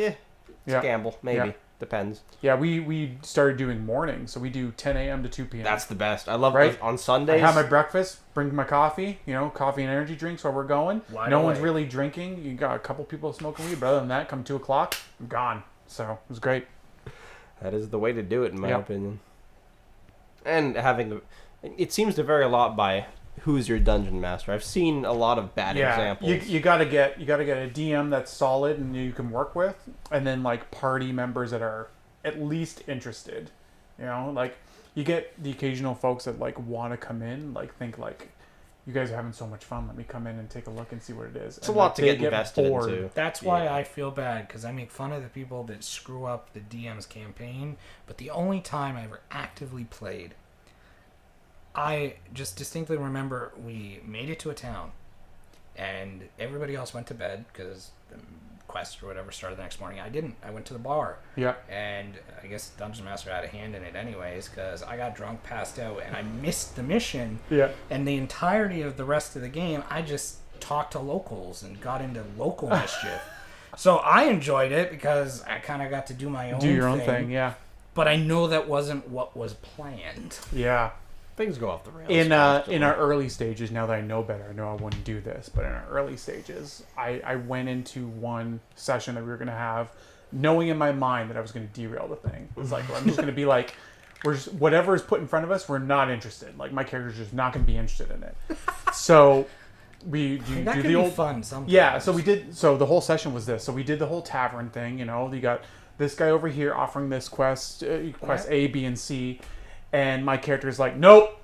it's a gamble, maybe. Depends. Yeah, we started doing mornings, so we do 10 a.m. to 2 p.m. That's the best. I love it. On Sundays. I have my breakfast, bring my coffee, coffee and energy drinks while we're going. No one's really drinking. You got a couple people smoking weed, but other than that, come 2 o'clock, I'm gone. So it was great. That is the way to do it, in my opinion. And it seems to vary a lot by who's your dungeon master. I've seen a lot of bad examples. You gotta get a DM that's solid and you can work with, and then like party members that are at least interested. Like you get the occasional folks that like want to come in, like think like, you guys are having so much fun, let me come in and take a look and see what it is. It's a lot to get invested into. That's why I feel bad, because I make fun of the people that screw up the DM's campaign, but the only time I ever actively played, I just distinctly remember we made it to a town and everybody else went to bed because the quest or whatever started the next morning. I didn't. I went to the bar. Yeah. And I guess the Dungeon Master had a hand in it anyways, because I got drunk, passed out, and I missed the mission. Yeah. And the entirety of the rest of the game, I just talked to locals and got into local mischief. So I enjoyed it because I kind of got to do my own thing. Do your own thing, yeah. But I know that wasn't what was planned. Yeah. Things go off the rails. In our early stages, now that I know better, I know I wouldn't do this, but in our early stages, I went into one session that we were going to have, knowing in my mind that I was going to derail the thing. It's like, I'm just going to be like, whatever is put in front of us, we're not interested. Like, my character's just not going to be interested in it. So we do the old fun sometimes. Yeah, so we did. So the whole session was this. So we did the whole tavern thing. You got this guy over here offering this quest A, B, and C. And my character is like, nope,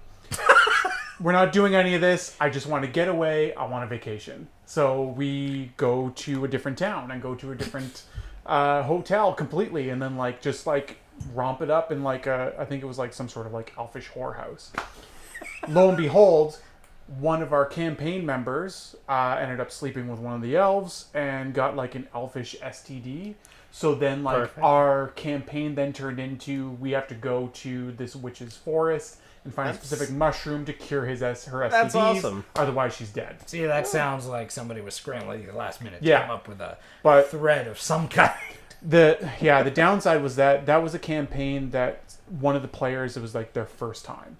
we're not doing any of this. I just want to get away. I want a vacation. So we go to a different town and go to a different hotel completely. And then just romp it up in I think it was some sort of elfish whorehouse. Lo and behold, one of our campaign members ended up sleeping with one of the elves and got an elfish STD. So then, Perfect. Our campaign then turned into, we have to go to this witch's forest and find a specific mushroom to cure her STDs. That's awesome. Otherwise, she's dead. See, that sounds like somebody was scrambling at the last minute to come up with a thread of some kind. The downside was that was a campaign that one of the players, it was their first time.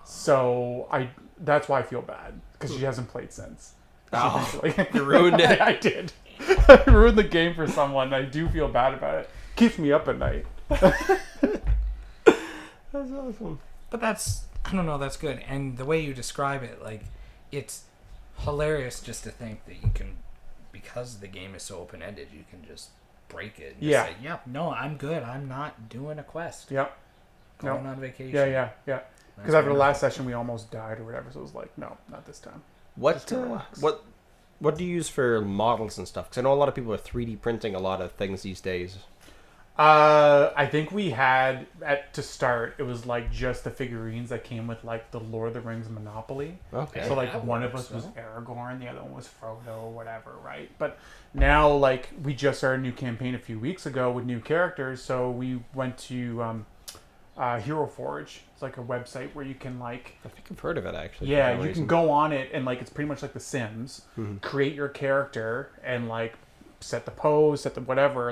So that's why I feel bad, because she hasn't played since. You ruined it. I did. I ruined the game for someone. I do feel bad about it. Keeps me up at night. That's awesome. But I don't know, that's good. And the way you describe it, it's hilarious just to think that you can, because the game is so open-ended, you can just break it and say, no, I'm good. I'm not doing a quest. Yep. going on vacation. Yeah. Because after the last session, we almost died or whatever. So it was like, no, not this time. What do you use for models and stuff? Because I know a lot of people are 3D printing a lot of things these days. I think we had to start. It was like just the figurines that came with like the Lord of the Rings Monopoly. Okay. So like one of us was Aragorn, the other one was Frodo, whatever, right? But now like we just started a new campaign a few weeks ago with new characters. So we went to Hero Forge. It's like a website where you can like. I think I've heard of it actually. Yeah, you can go on it and like it's pretty much like The Sims. Create your character and like. Set the pose, set the whatever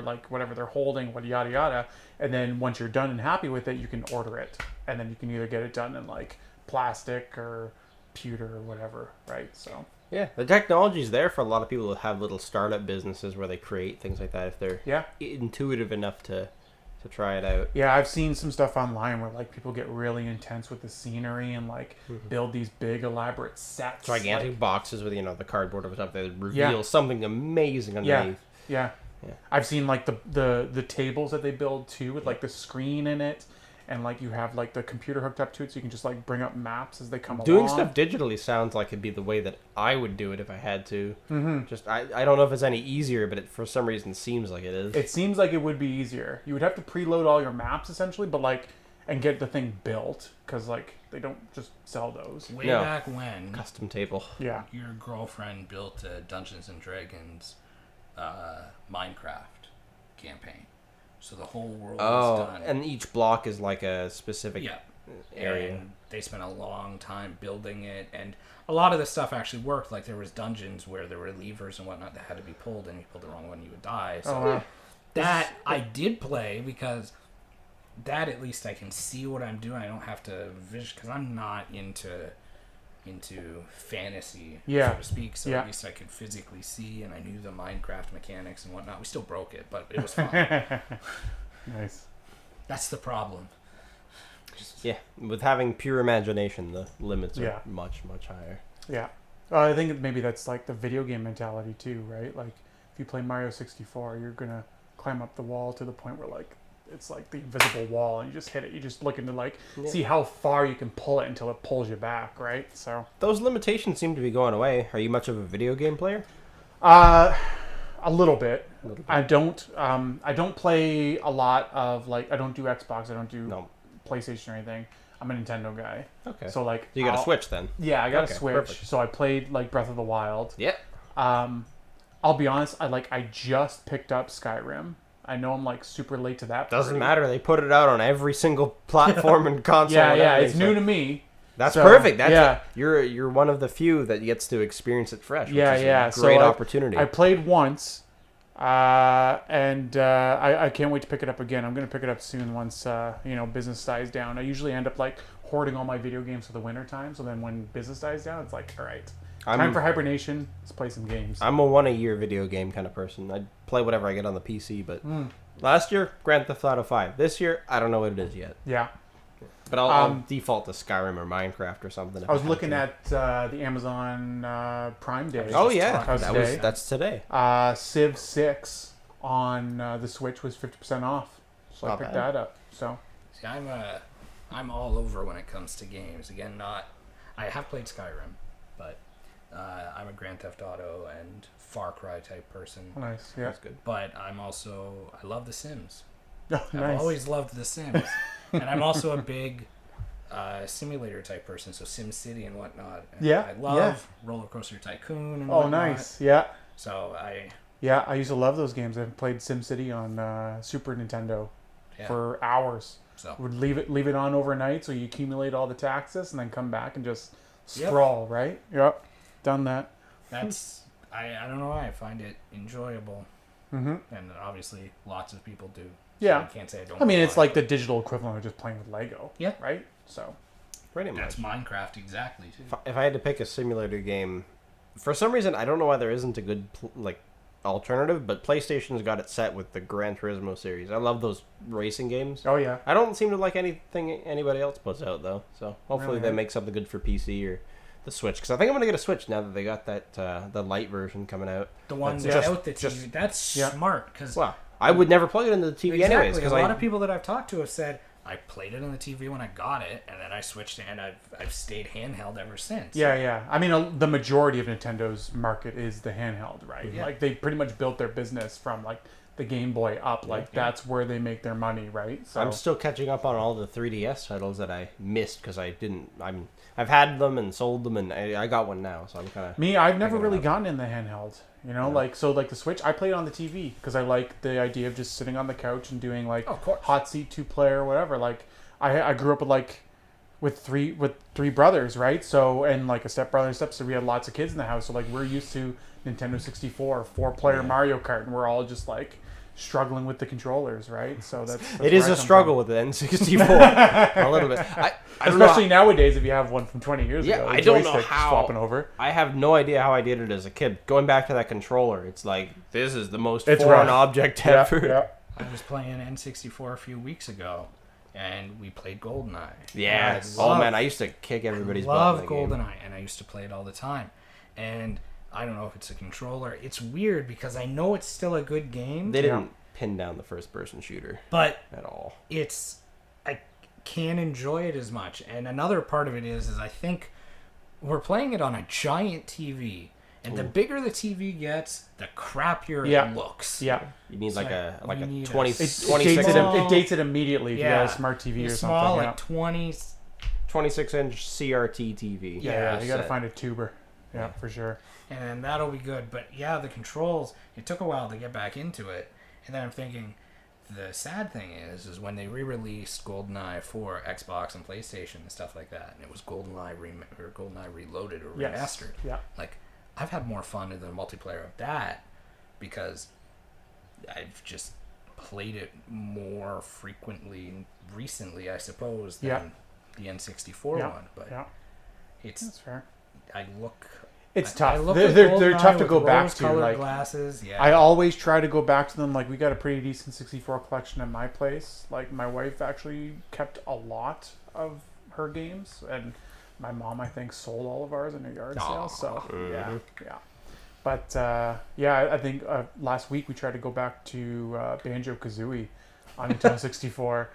they're holding, what yada yada, and then once you're done and happy with it, you can order it, and then you can either get it done in like plastic or pewter or whatever, right? So yeah, the technology's there for a lot of people who have little startup businesses where they create things like that if they're intuitive enough to try it out. Yeah, I've seen some stuff online where like people get really intense with the scenery and like build these big elaborate sets, gigantic boxes with the cardboard or something that reveal something amazing underneath. Yeah. I've seen like the tables that they build too with like the screen in it, and like you have like the computer hooked up to it so you can just like bring up maps as they come along. Doing stuff digitally sounds like it'd be the way that I would do it if I had to. Just I don't know if it's any easier, but it for some reason seems like it is. It seems like it would be easier. You would have to preload all your maps essentially, but like and get the thing built because like they don't just sell those. Way back when custom table. Yeah. Your girlfriend built a Dungeons and Dragons Minecraft campaign. So the whole world is done. And each block is like a specific area. And they spent a long time building it, and a lot of the stuff actually worked. Like there was dungeons where there were levers and whatnot that had to be pulled, and if you pulled the wrong one, you would die. So that I did play because that at least I can see what I'm doing. I don't have to because I'm not into fantasy, so to speak. So at least I could physically see, and I knew the Minecraft mechanics and whatnot. We still broke it, but it was fun. Nice. That's the problem. Yeah, with having pure imagination, the limits are much, much higher. Yeah. I think maybe that's like the video game mentality too, right? Like if you play Mario 64, you're going to climb up the wall to the point where like it's like the invisible wall and you just hit it. You're just looking to like see how far you can pull it until it pulls you back, right? So those limitations seem to be going away. Are you much of a video game player? A little bit. I don't play a lot of like I don't do Xbox, I don't do PlayStation or anything. I'm a Nintendo guy. Okay. So like you got a Switch then? Yeah, I got a Switch. Perfect. So I played like Breath of the Wild. Yeah. I'll be honest, I just picked up Skyrim. I know I'm like super late to that. Doesn't matter. They put it out on every single platform and console. Yeah, it's new to me. That's perfect. You're one of the few that gets to experience it fresh. Which is a great opportunity. I played once, and I can't wait to pick it up again. I'm gonna pick it up soon once business dies down. I usually end up like hoarding all my video games for the winter time. So then when business dies down, it's like all right. Time for hibernation. Let's play some games. I'm a one-a-year video game kind of person. I play whatever I get on the PC, but last year, Grand Theft Auto 5. This year, I don't know what it is yet. Yeah. But I'll default to Skyrim or Minecraft or something. I was looking at the Amazon Prime Day. Oh, yeah. That's today. Civ 6 on the Switch was 50% off. So I picked that up. So see, I'm all over when it comes to games. Again, I have played Skyrim, but I'm a Grand Theft Auto and Far Cry type person. Nice, yeah. That's good. But I love The Sims. Oh, nice. I've always loved The Sims. And I'm also a big simulator type person, so Sim City and whatnot. And I love Roller Coaster Tycoon and whatnot. Nice, yeah. So I used to love those games. I played Sim City on Super Nintendo for hours. So would leave it on overnight, so you accumulate all the taxes and then come back and just sprawl, right? Yep. Done that. That's I don't know why I find it enjoyable, and obviously lots of people do. Yeah, so I can't say I don't. I mean, it's like the digital equivalent of just playing with Lego. Yeah, right. So pretty much that's Minecraft exactly too. If I had to pick a simulator game, for some reason I don't know why there isn't a good alternative, but PlayStation's got it set with the Gran Turismo series. I love those racing games. Oh yeah. I don't seem to like anything anybody else puts out though. So hopefully they make something good for PC or the Switch, because I think I'm gonna get a Switch now that they got that the light version coming out. The one without the TV. That's smart because I would never plug it into the TV anyways. Because a lot of people that I've talked to have said, I played it on the TV when I got it, and then I switched to, and I've stayed handheld ever since. Yeah. I mean, the majority of Nintendo's market is the handheld, right? Yeah. Like, they pretty much built their business from, like, the Game Boy up. Like, that's where they make their money, right? So I'm still catching up on all the 3DS titles that I missed because I've had them and sold them, and I got one now, so I'm kind of... I've never really gotten in the handheld, you know? Like, so, like, the Switch, I played on the TV because I like the idea of just sitting on the couch and doing, like, hot seat 2-player, whatever. Like, I grew up with three brothers, right? So, and, like, a stepbrother and stepsister, we had lots of kids in the house, so, like, we're used to Nintendo 64, 4-player Mario Kart, and we're all just, like, struggling with the controllers, right? So that's it is a struggle with the N64 a little bit. I especially nowadays if you have one from 20 years ago. I don't know how swapping over. I have no idea how I did it as a kid. Going back to that controller, it's like this is the most It's foreign rough. object ever. Yeah. I was playing N64 a few weeks ago, and we played GoldenEye. Yeah. Man, I used to kick everybody's butt. Love GoldenEye, and I used to play it all the time. And I don't know if it's a controller. It's weird because I know it's still a good game. They didn't pin down the first-person shooter, but at all. I can't enjoy it as much. And another part of it is I think we're playing it on a giant TV, and the bigger the TV gets, the crappier it looks. Yeah, you need like a 26. It dates it immediately if you got a smart TV or something. Small, like 26-inch CRT TV. Yeah, you got to find a tuber. Yeah, for sure. And that'll be good. But yeah, the controls, it took a while to get back into it. And then I'm thinking, the sad thing is when they re-released GoldenEye for Xbox and PlayStation and stuff like that, and it was GoldenEye Reloaded or Remastered. Yeah. Like, I've had more fun in the multiplayer of that because I've just played it more frequently recently, I suppose, than the N64 one. But that's fair. It's tough. They're tough to go back to. Like glasses. Yeah. I always try to go back to them. Like, we got a pretty decent 64 collection at my place. Like, my wife actually kept a lot of her games, and my mom, I think, sold all of ours in a yard sale. So yeah. But I think last week we tried to go back to Banjo-Kazooie on Nintendo 64,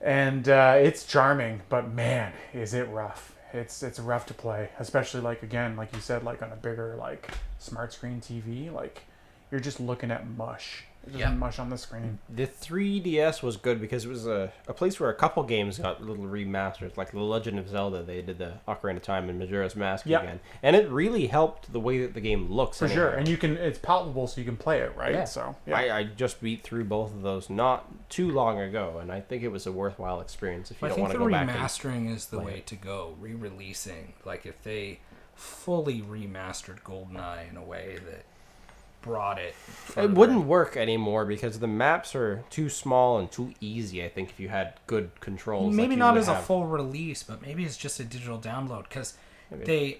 and it's charming, but man, is it rough. It's rough to play, especially like you said, like on a bigger like smart screen TV. Like, you're just looking at mush. Just mush on the screen. The 3DS was good because it was a place where a couple games got little remasters, like The Legend of Zelda. They did the Ocarina of Time and Majora's Mask again, and it really helped the way that the game looks. For sure, and it's palpable, so you can play it, right? Yeah. So I just beat through both of those not too long ago, and I think it was a worthwhile experience. If you don't want to go back, I think remastering is the way to go. Re-releasing, like if they fully remastered GoldenEye in a way that brought it further. It wouldn't work anymore because the maps are too small and too easy. I think if you had good controls, maybe not as a full release, but maybe it's just a digital download. Because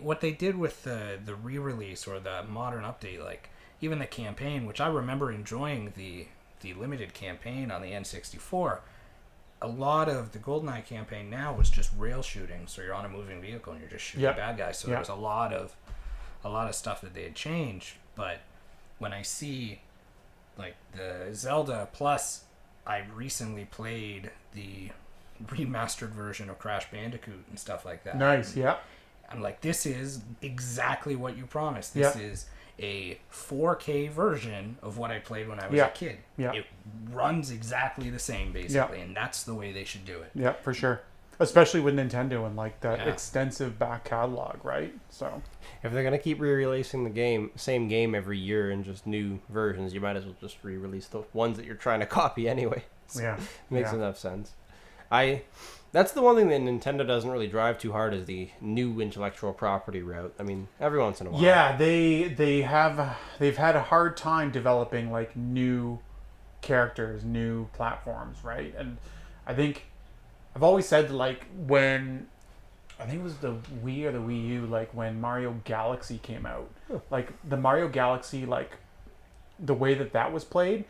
what they did with the re-release or the modern update, like even the campaign, which I remember enjoying the limited campaign on the N64. A lot of the GoldenEye campaign now was just rail shooting, so you're on a moving vehicle and you're just shooting bad guys. So there was a lot of stuff that they had changed, but when I see like the Zelda, plus I recently played the remastered version of Crash Bandicoot and stuff like that. Nice, yeah. I'm like, this is exactly what you promised. This is a 4K version of what I played when I was a kid. Yeah. It runs exactly the same, basically, and that's the way they should do it. Yeah, for sure. Especially with Nintendo and like that extensive back catalog, right? So if they're gonna keep re-releasing the same game every year in just new versions, you might as well just re-release the ones that you're trying to copy anyway. So makes enough sense. That's the one thing that Nintendo doesn't really drive too hard is the new intellectual property route. I mean, every once in a while. Yeah, they've had a hard time developing like new characters, new platforms, right? And I think I've always said, like, when I think it was the Wii or the Wii U, like when Mario Galaxy came out, like the Mario Galaxy, like the way that was played,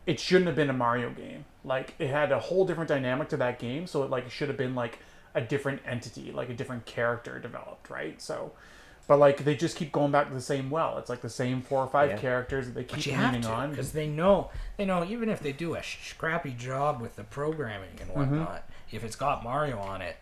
it shouldn't have been a Mario game. Like, it had a whole different dynamic to that game, so it should have been like a different entity, like a different character developed, right? So But like they just keep going back to the same well. It's like the same 4 or 5 characters that they keep leaning on. Because they know even if they do a scrappy job with the programming and whatnot, if it's got Mario on it,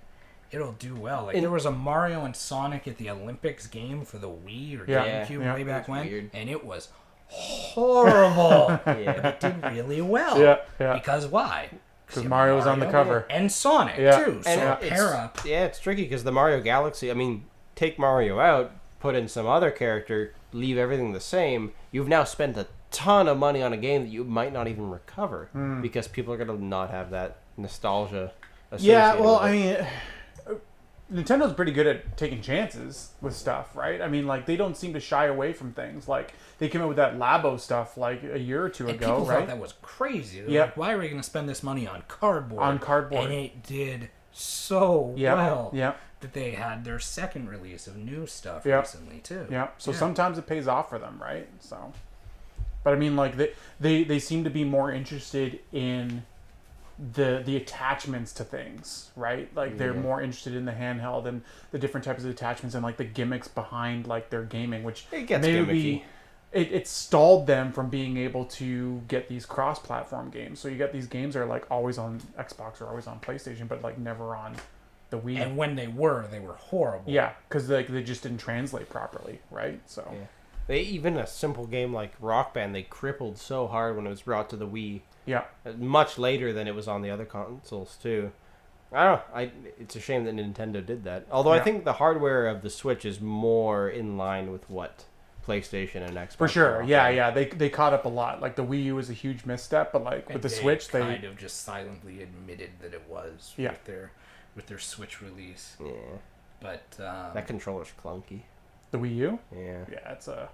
it'll do well. Like there was a Mario and Sonic at the Olympics game for the Wii or GameCube way back when, and it was horrible. But it did really well. Because why? Because Mario was on the cover. And Sonic too. So and pair up. Yeah, it's tricky because the Mario Galaxy, I mean, take Mario out, put in some other character, leave everything the same, you've now spent a ton of money on a game that you might not even recover because people are going to not have that nostalgia associated with it. I mean, Nintendo's pretty good at taking chances with stuff, right? I mean, like, they don't seem to shy away from things. Like, they came out with that Labo stuff, like, a year or two ago, people right? thought that was crazy. They're like, why are we going to spend this money on cardboard? And it did so well that they had their second release of new stuff recently, too. So sometimes it pays off for them, right? So, but, I mean, like, they seem to be more interested in the attachments to things, right? Like they're more interested in the handheld and the different types of attachments and like the gimmicks behind like their gaming, which it gets gimmicky. It stalled them from being able to get these cross-platform games. So you get these games that are like always on Xbox or always on PlayStation, but like never on the Wii. And when they were horrible. Yeah, because like they just didn't translate properly, right? So even a simple game like Rock Band, they crippled so hard when it was brought to the Wii. Yeah. Much later than it was on the other consoles, too. I don't know. It's a shame that Nintendo did that. Although I think the hardware of the Switch is more in line with what PlayStation and Xbox for sure. Yeah. They caught up a lot. Like, the Wii U was a huge misstep, but, like, with the Switch, they kind of just silently admitted that it was with their Switch release. Yeah. But that controller's clunky. The Wii U? Yeah. Yeah, it's a...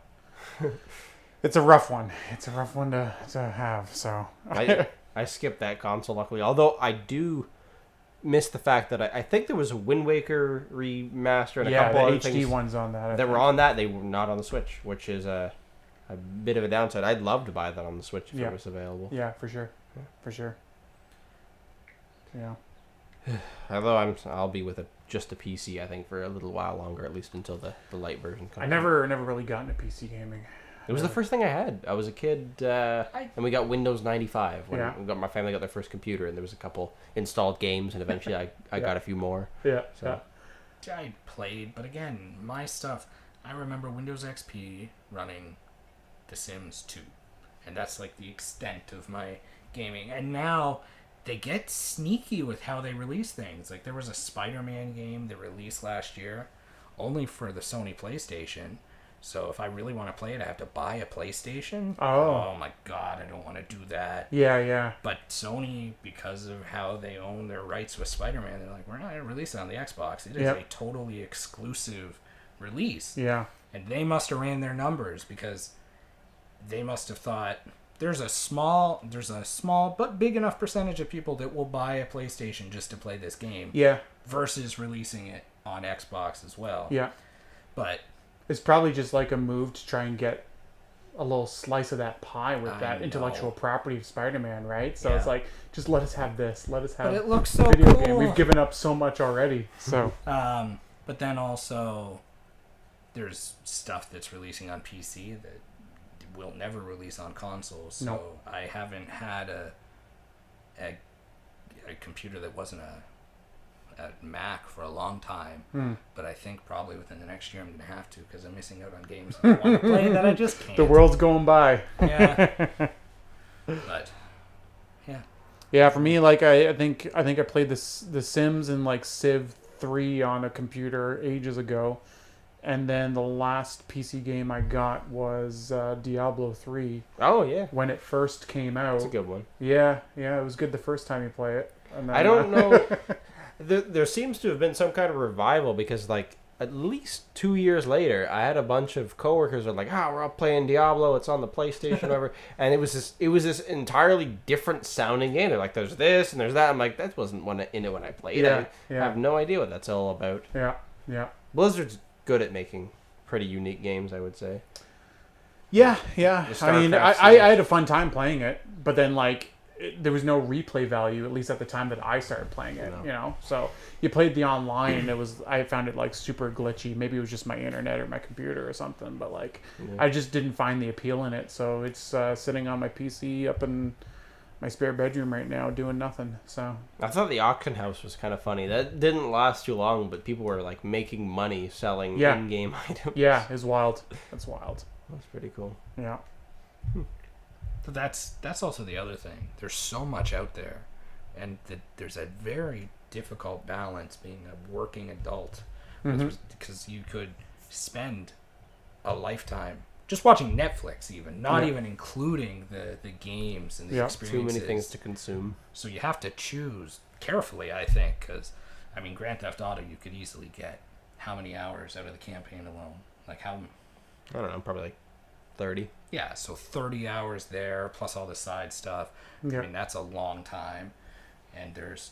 It's a rough one. It's a rough one to have, so... I skipped that console, luckily. Although I do miss the fact that I think there was a Wind Waker remaster and a couple other things... Yeah, the HD ones on that. That were on that. They were not on the Switch, which is a bit of a downside. I'd love to buy that on the Switch if it was available. Yeah, for sure. For sure. Yeah. Although I'll be with just a PC, I think, for a little while longer, at least until the light version comes. I never really got into PC gaming. It was the first thing I had. I was a kid, and we got Windows 95 when my family got their first computer, and there was a couple installed games, and eventually I got a few more. I played, but again, my stuff, I remember Windows XP running The Sims 2, and that's like the extent of my gaming. And now they get sneaky with how they release things. Like, there was a Spider-Man game that released last year, only for the Sony PlayStation. So if I really want to play it, I have to buy a PlayStation. Oh my God, I don't want to do that. Yeah. But Sony, because of how they own their rights with Spider-Man, they're like, we're not going to release it on the Xbox. It is a totally exclusive release. Yeah. And they must have ran their numbers because they must have thought there's a small but big enough percentage of people that will buy a PlayStation just to play this game. Yeah. Versus releasing it on Xbox as well. Yeah. But it's probably just like a move to try and get a little slice of that pie with that intellectual property of Spider-Man, right? So it's like, just let us have this. Let us have but it looks so the video cool. game. We've given up so much already. So but then also there's stuff that's releasing on PC that will never release on consoles. So I haven't had a computer that wasn't a Mac for a long time, but I think probably within the next year I'm gonna have to, because I'm missing out on games I want to play that I just can't. The world's going by. Yeah. But yeah, for me, like I think I played the Sims and like Civ 3 on a computer ages ago, and then the last PC game I got was Diablo 3. Oh yeah, when it first came out. It's a good one. Yeah, it was good the first time you play it. And then, I don't know. There seems to have been some kind of revival, because like at least 2 years later, I had a bunch of coworkers that were like, we're all playing Diablo, it's on the PlayStation, whatever. And it was this entirely different sounding game. They're like, there's this and there's that. I'm like, that wasn't in it when I played it. I have no idea what that's all about. Yeah. Blizzard's good at making pretty unique games, I would say. Yeah. I mean, I had a fun time playing it, but then like there was no replay value, at least at the time that I started playing it, No. you know? So you played the online and I found it like super glitchy. Maybe it was just my internet or my computer or something, but like I just didn't find the appeal in it. So it's sitting on my PC up in my spare bedroom right now doing nothing. So I thought the auction house was kind of funny. That didn't last too long, but people were like making money selling in-game items. yeah, it's wild. That's wild. That's pretty cool. Yeah. But that's also the other thing. There's so much out there, and there's a very difficult balance being a working adult, because you could spend a lifetime just watching Netflix, even not even including the games and the experiences. Too many things to consume. So you have to choose carefully, I think, because I mean, Grand Theft Auto, you could easily get how many hours out of the campaign alone? Like how? I don't know, probably like 30. Yeah, so 30 hours there, plus all the side stuff. Yeah. I mean, that's a long time. And there's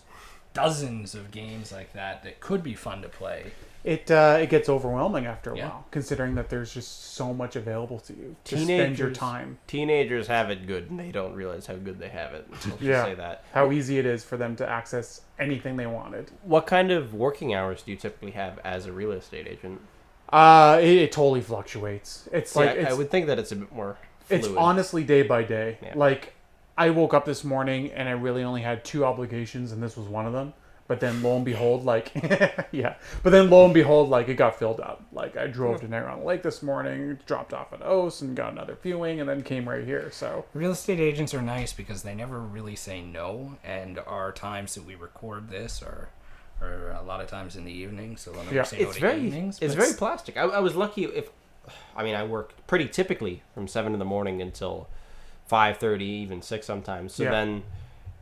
dozens of games like that could be fun to play. It gets overwhelming after a while, considering that there's just so much available to you to spend your time. Teenagers have it good, and they don't realize how good they have it. Let's just say that. How easy it is for them to access anything they wanted. What kind of working hours do you typically have as a real estate agent? It totally fluctuates. It's like I would think that it's a bit more fluid. It's honestly day by day. Yeah. Like I woke up this morning and I really only had 2 obligations, and this was one of them. But then lo and behold, like it got filled up. Like I drove to Niagara Lake this morning, dropped off at O's and got another viewing, and then came right here. So real estate agents are nice because they never really say no, and our times that we record this are a lot of times in the evening, so they'll never say no to evenings. It's very plastic. I was lucky I work pretty typically from 7 in the morning until 5:30, even 6 sometimes. So then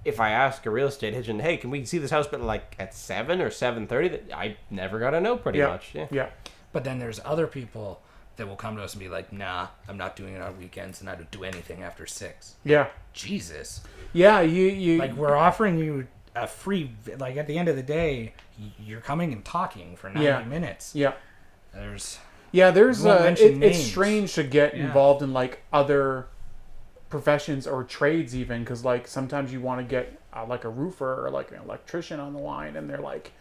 if I ask a real estate agent, hey, can we see this house but like at 7 or 7:30, I never got to know pretty much. Yeah. But then there's other people that will come to us and be like, nah, I'm not doing it on weekends, and I don't do anything after 6. Yeah. Jesus. Yeah, you like we're offering you a free, like at the end of the day, you're coming and talking for 90 minutes. Yeah. There's it's strange to get involved in like other professions or trades even, because like sometimes you want to get like a roofer or like an electrician on the line, and they're like,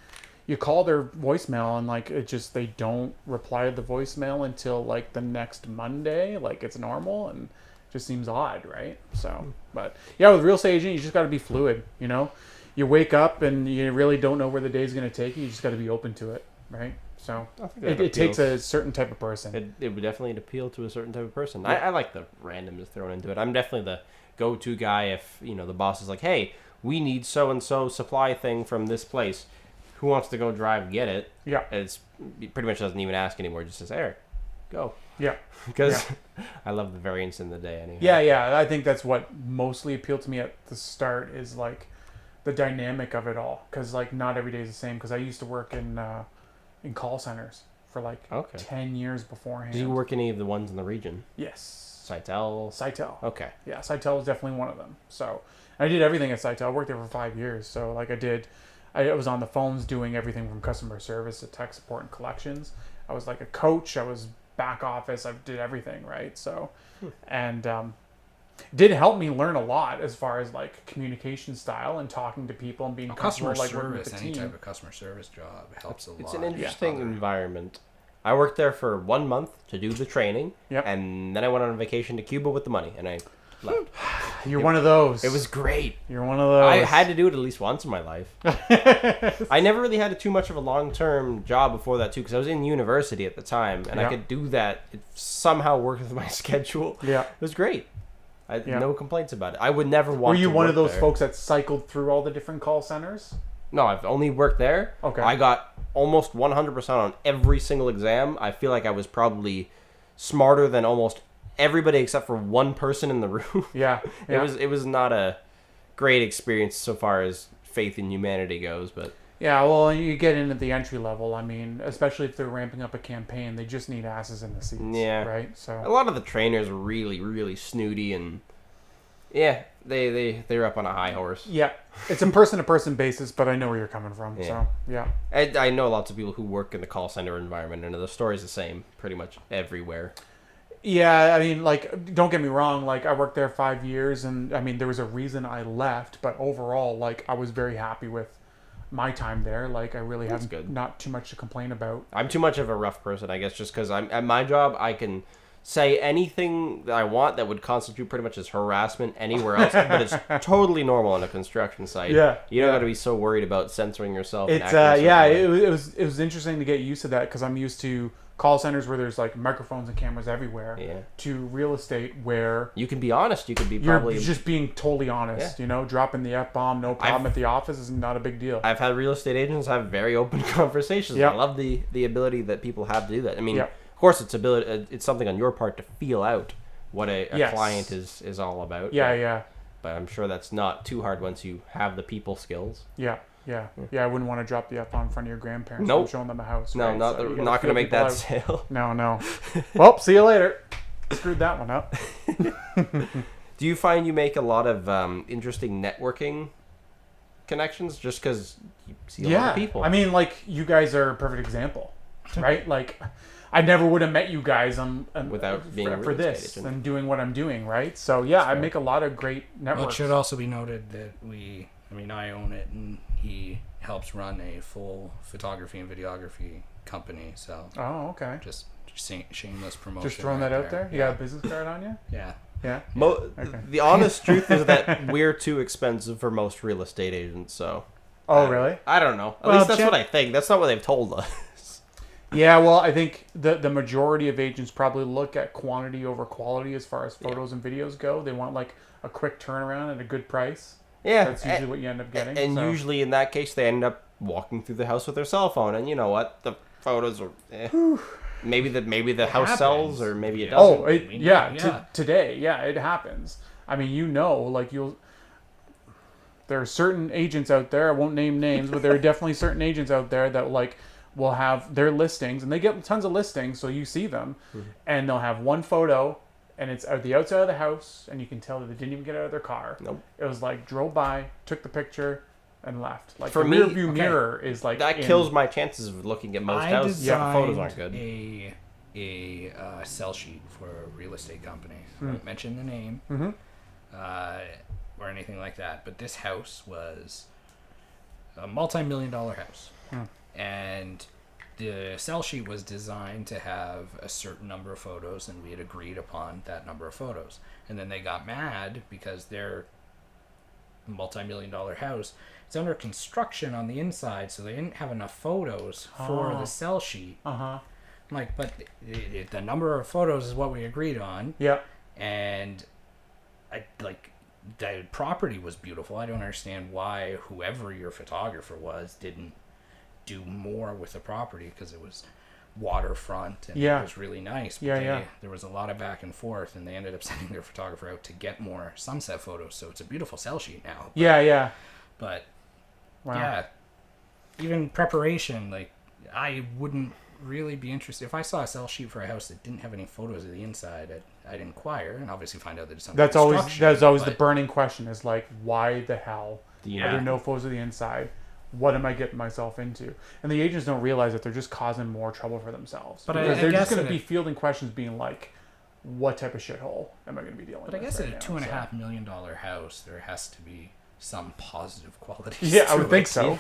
you call their voicemail and like they don't reply to the voicemail until like the next Monday, like it's normal, and it just seems odd, right? So but yeah, with real estate agent, you just got to be fluid, you know. You wake up and you really don't know where the day's going to take you. You just got to be open to it, right? So it takes a certain type of person. It would definitely appeal to a certain type of person. Yeah. I like the randomness thrown into it. I'm definitely the go-to guy if, the boss is like, hey, we need so-and-so supply thing from this place. Who wants to go drive get it? Yeah. It pretty much doesn't even ask anymore. It just says, Eric, go. Yeah. Because I love the variance in the day anyway. Yeah. I think that's what mostly appealed to me at the start is like the dynamic of it all. Because like not every day is the same. Because I used to work in call centers for like 10 years beforehand. Did you work any of the ones in the region? Yes. Sitel? Okay. Yeah, Sitel was definitely one of them. So I did everything at Sitel. I worked there for 5 years. So like I was on the phones doing everything from customer service to tech support and collections. I was like a coach. I was back office. I did everything, right? So, and did help me learn a lot as far as like communication style and talking to people and being customer like service. Any type of customer service job helps a lot. It's an interesting environment. I worked there for 1 month to do the training, Yep. and then I went on vacation to Cuba with the money, and I left. You're one of those. It was great. You're one of those. I had to do it at least once in my life. I never really had too much of a long-term job before that, too, because I was in university at the time, and I could do that. It somehow worked with my schedule. Yeah. It was great. I had no complaints about it. I would never want to Were you one of those there. folks that cycled through all the different call centers? No, I've only worked there. Okay. I got almost 100% on every single exam. I feel like I was probably smarter than almost everybody except for one person in the room. Yeah. It was not a great experience so far as faith in humanity goes, but yeah, well, you get in at the entry level. I mean, especially if they're ramping up a campaign, they just need asses in the seats. Yeah. Right? So a lot of the trainers are really, really snooty, and yeah, they're up on a high horse. Yeah. It's a person-to-person basis, but I know where you're coming from. Yeah. So, yeah. I know lots of people who work in the call center environment, and the story's the same pretty much everywhere. Yeah, I mean, like, don't get me wrong. Like, I worked there 5 years, and I mean, there was a reason I left. But overall, like, I was very happy with my time there. Like, I really have not too much to complain about. I'm too much of a rough person, I guess, just because I'm at my job. I can say anything that I want that would constitute pretty much as harassment anywhere else, but it's totally normal on a construction site. Yeah, you don't got to be so worried about censoring yourself. It's it was interesting to get used to that because I'm used to call centers where there's like microphones and cameras everywhere to real estate where you can be honest. You can be you're just being totally honest. You know, dropping the F-bomb, no problem at the office is not a big deal. I've had real estate agents have very open conversations. I love the ability that people have to do that. I mean, of course, it's something on your part to feel out what a client is all about. But I'm sure that's not too hard once you have the people skills. Yeah, I wouldn't want to drop the F-bomb in front of your grandparents. Nope. Showing them a house. No, right? not going to make that out. Sale. No. Well, see you later. Screwed that one up. Do you find you make a lot of interesting networking connections just because you see a lot of people? I mean, like, you guys are a perfect example, right? Like, I never would have met you guys without being for this and doing what I'm doing, right? So, I make a lot of great networks. Well, it should also be noted that I own it, and he helps run a full photography and videography company. So, okay. Just shameless promotion. Just throwing that out there. You got a business card on you? Yeah. Okay. The honest truth is that we're too expensive for most real estate agents. So. Oh, really? I don't know. At least that's what I think. That's not what they've told us. Yeah, well, I think the majority of agents probably look at quantity over quality as far as photos and videos go. They want like a quick turnaround at a good price. Yeah, that's usually what you end up getting. And usually in that case, they end up walking through the house with their cell phone. And you know what? The photos are maybe the house sells, or maybe it doesn't. Today, it happens. I mean, like there are certain agents out there. I won't name names, but there are definitely certain agents out there that will have their listings, and they get tons of listings, so you see them, and they'll have one photo. And it's at the outside of the house, and you can tell that they didn't even get out of their car. Nope. It was like drove by, took the picture, and left. Like for the me, rear view mirror is like that kills my chances of looking at most houses. Yeah, the photos aren't good. A sell sheet for a real estate company. I won't mention the name or anything like that. But this house was a multi-million-dollar house, and the sell sheet was designed to have a certain number of photos, and we had agreed upon that number of photos. And then they got mad because their multi-million-dollar house is under construction on the inside, so they didn't have enough photos for the sell sheet. I'm like, but the number of photos is what we agreed on. Yeah. And the property was beautiful. I don't understand why whoever your photographer was didn't do more with the property, because it was waterfront and it was really nice. But there was a lot of back and forth, and they ended up sending their photographer out to get more sunset photos. So it's a beautiful sell sheet now. But even preparation, like, I wouldn't really be interested if I saw a sell sheet for a house that didn't have any photos of the inside. I'd inquire and obviously find out that it's something. That's always the burning question, is like, why the hell are there no photos of the inside? What am I getting myself into? And the agents don't realize that they're just causing more trouble for themselves. But because they're just going to be fielding questions being like, what type of shithole am I going to be dealing with? But I guess at a $2.5 million house, there has to be some positive qualities. Yeah, I would think so.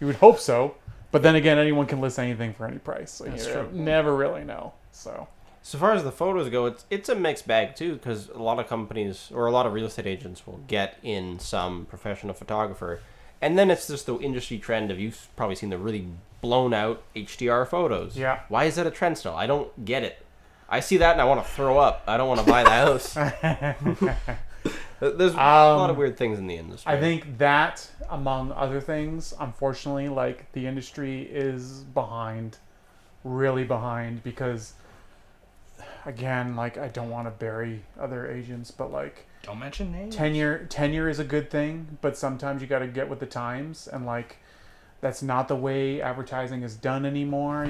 You would hope so. But then again, anyone can list anything for any price. So that's true. Never really know. So far as the photos go, it's a mixed bag too, because a lot of companies or a lot of real estate agents will get in some professional photographer. And then it's just the industry trend of, you've probably seen the really blown out HDR photos. Yeah. Why is that a trend still? I don't get it. I see that and I want to throw up. I don't want to buy the house. There's a lot of weird things in the industry. I think that, among other things, unfortunately, like, the industry is behind, really behind, because, again, like, I don't want to bury other agents, but, like, don't mention names. Tenure is a good thing, but sometimes you got to get with the times, and like, that's not the way advertising is done anymore.